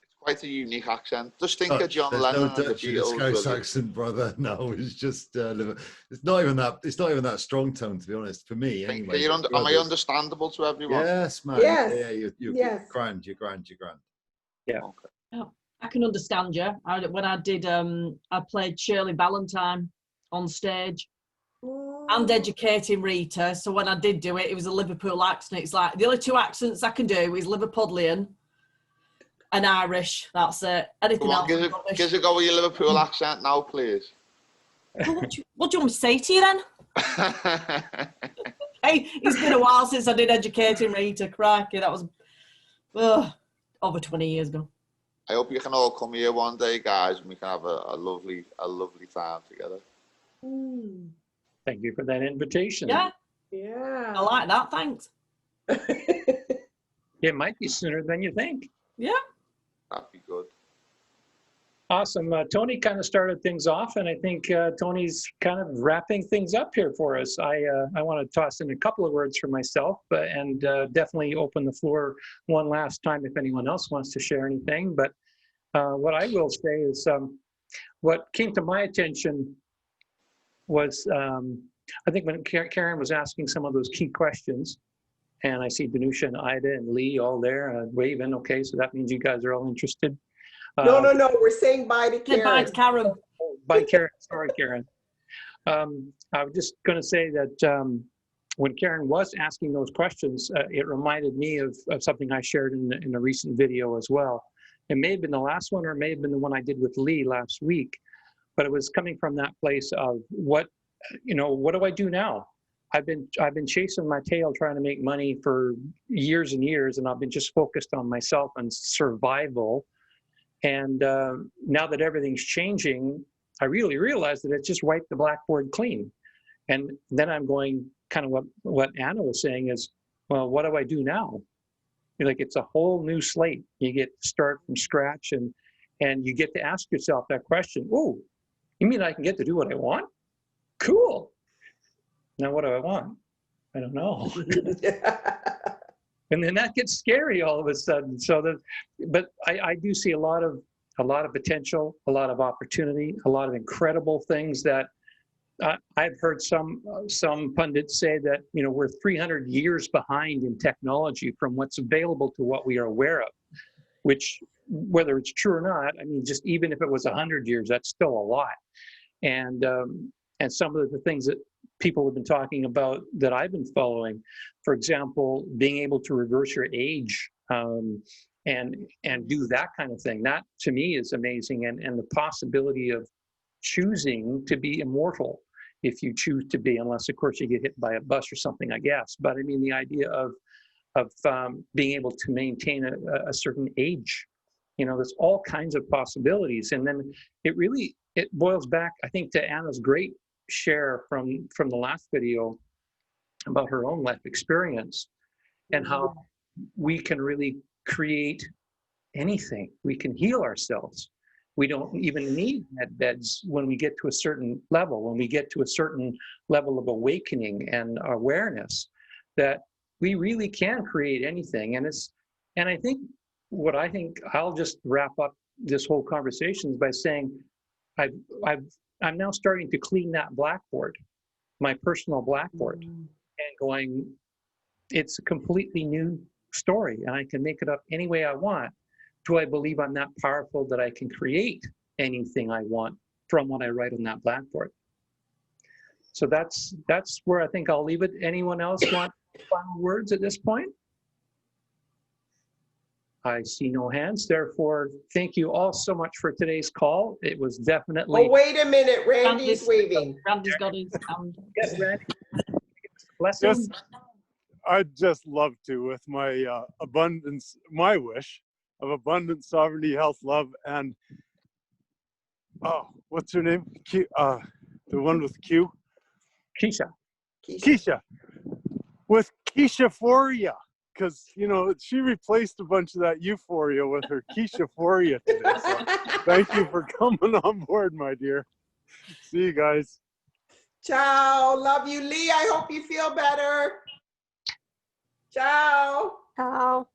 It's quite a unique accent. Just think of John Lennon and the Beatles. There's no Scouse accent, brother. No, it's just it's not even that strong tone, to be honest. For me, anyway. Am I understandable to everyone? Yes, man. Yes. Yeah, you're Yes. grand. You're grand. Yeah. Okay. Oh. I can understand you. When I did, I played Shirley Valentine on stage and educating Rita. So when I did do it, it was a Liverpool accent. It's like the only two accents I can do is Liverpudlian and Irish. That's it. Anything Come on, else? give us a go with your Liverpool accent now, please. Well, what do you want me to say to you then? Hey, it's been a while since I did educating Rita. Crikey, that was over 20 years ago. I hope you can all come here one day, guys, and we can have a lovely time together. Thank you for that invitation. Yeah. Yeah. I like that. Thanks. It might be sooner than you think. Yeah. That'd be good. Awesome. Tony kind of started things off, and I think Tony's kind of wrapping things up here for us. I want to toss in a couple of words for myself, and definitely open the floor one last time if anyone else wants to share anything. But what I will say is what came to my attention was I think when Karen was asking some of those key questions, and I see Danusha and Ida and Lee all there waving. Okay, so that means you guys are all interested. No, we're saying bye to Karen. Bye to Karen. Bye, Karen. Sorry, Karen. I was just going to say that when Karen was asking those questions, it reminded me of something I shared in a recent video as well. It may have been the last one, or it may have been the one I did with Lee last week, but it was coming from that place of what do I do now? I've been chasing my tail trying to make money for years and years, and I've been just focused on myself and survival. And now that everything's changing, I really realized that it just wiped the blackboard clean. And then I'm going kind of what Anna was saying is, well, what do I do now? Like, it's a whole new slate. You get to start from scratch, and you get to ask yourself that question. Oh, you mean I can get to do what I want? Cool. Now what do I want? I don't know. And then that gets scary all of a sudden. But I do see a lot of potential, a lot of opportunity, a lot of incredible things that I've heard some pundits say that we're 300 years behind in technology from what's available to what we are aware of. Which, whether it's true or not, I mean, just even if it was 100 years, that's still a lot. And some of the things that people have been talking about that I've been following, for example, being able to reverse your age and do that kind of thing. That to me is amazing, and the possibility of choosing to be immortal if you choose to be, unless of course you get hit by a bus or something, I guess. But I mean, the idea of being able to maintain a certain age, there's all kinds of possibilities. And then it boils back, I think, to Anna's great share from the last video about her own life experience and how we can really create anything. We can heal ourselves. We don't even need med beds when we get to a certain level, when we get to a certain level of awakening and awareness, that we really can create anything. And I think I'll just wrap up this whole conversation by saying I'm now starting to clean that blackboard, my personal blackboard, and going, it's a completely new story, and I can make it up any way I want. Do I believe I'm that powerful that I can create anything I want from what I write on that blackboard? So that's where I think I'll leave it. Anyone else want final words at this point? I see no hands. Therefore, thank you all so much for today's call. It was definitely... Oh, wait a minute. Randy's waving. Randy's got his hand. Yes, Randy. Blessing. Yes, I'd just love to, with my abundance, my wish of abundance, sovereignty, health, love, and what's her name? The one with Q? Keisha. Keisha. With Keisha-phoria. Because, she replaced a bunch of that euphoria with her Keisha-phoria today. So thank you for coming on board, my dear. See you guys. Ciao. Love you, Lee. I hope you feel better. Ciao. Ciao.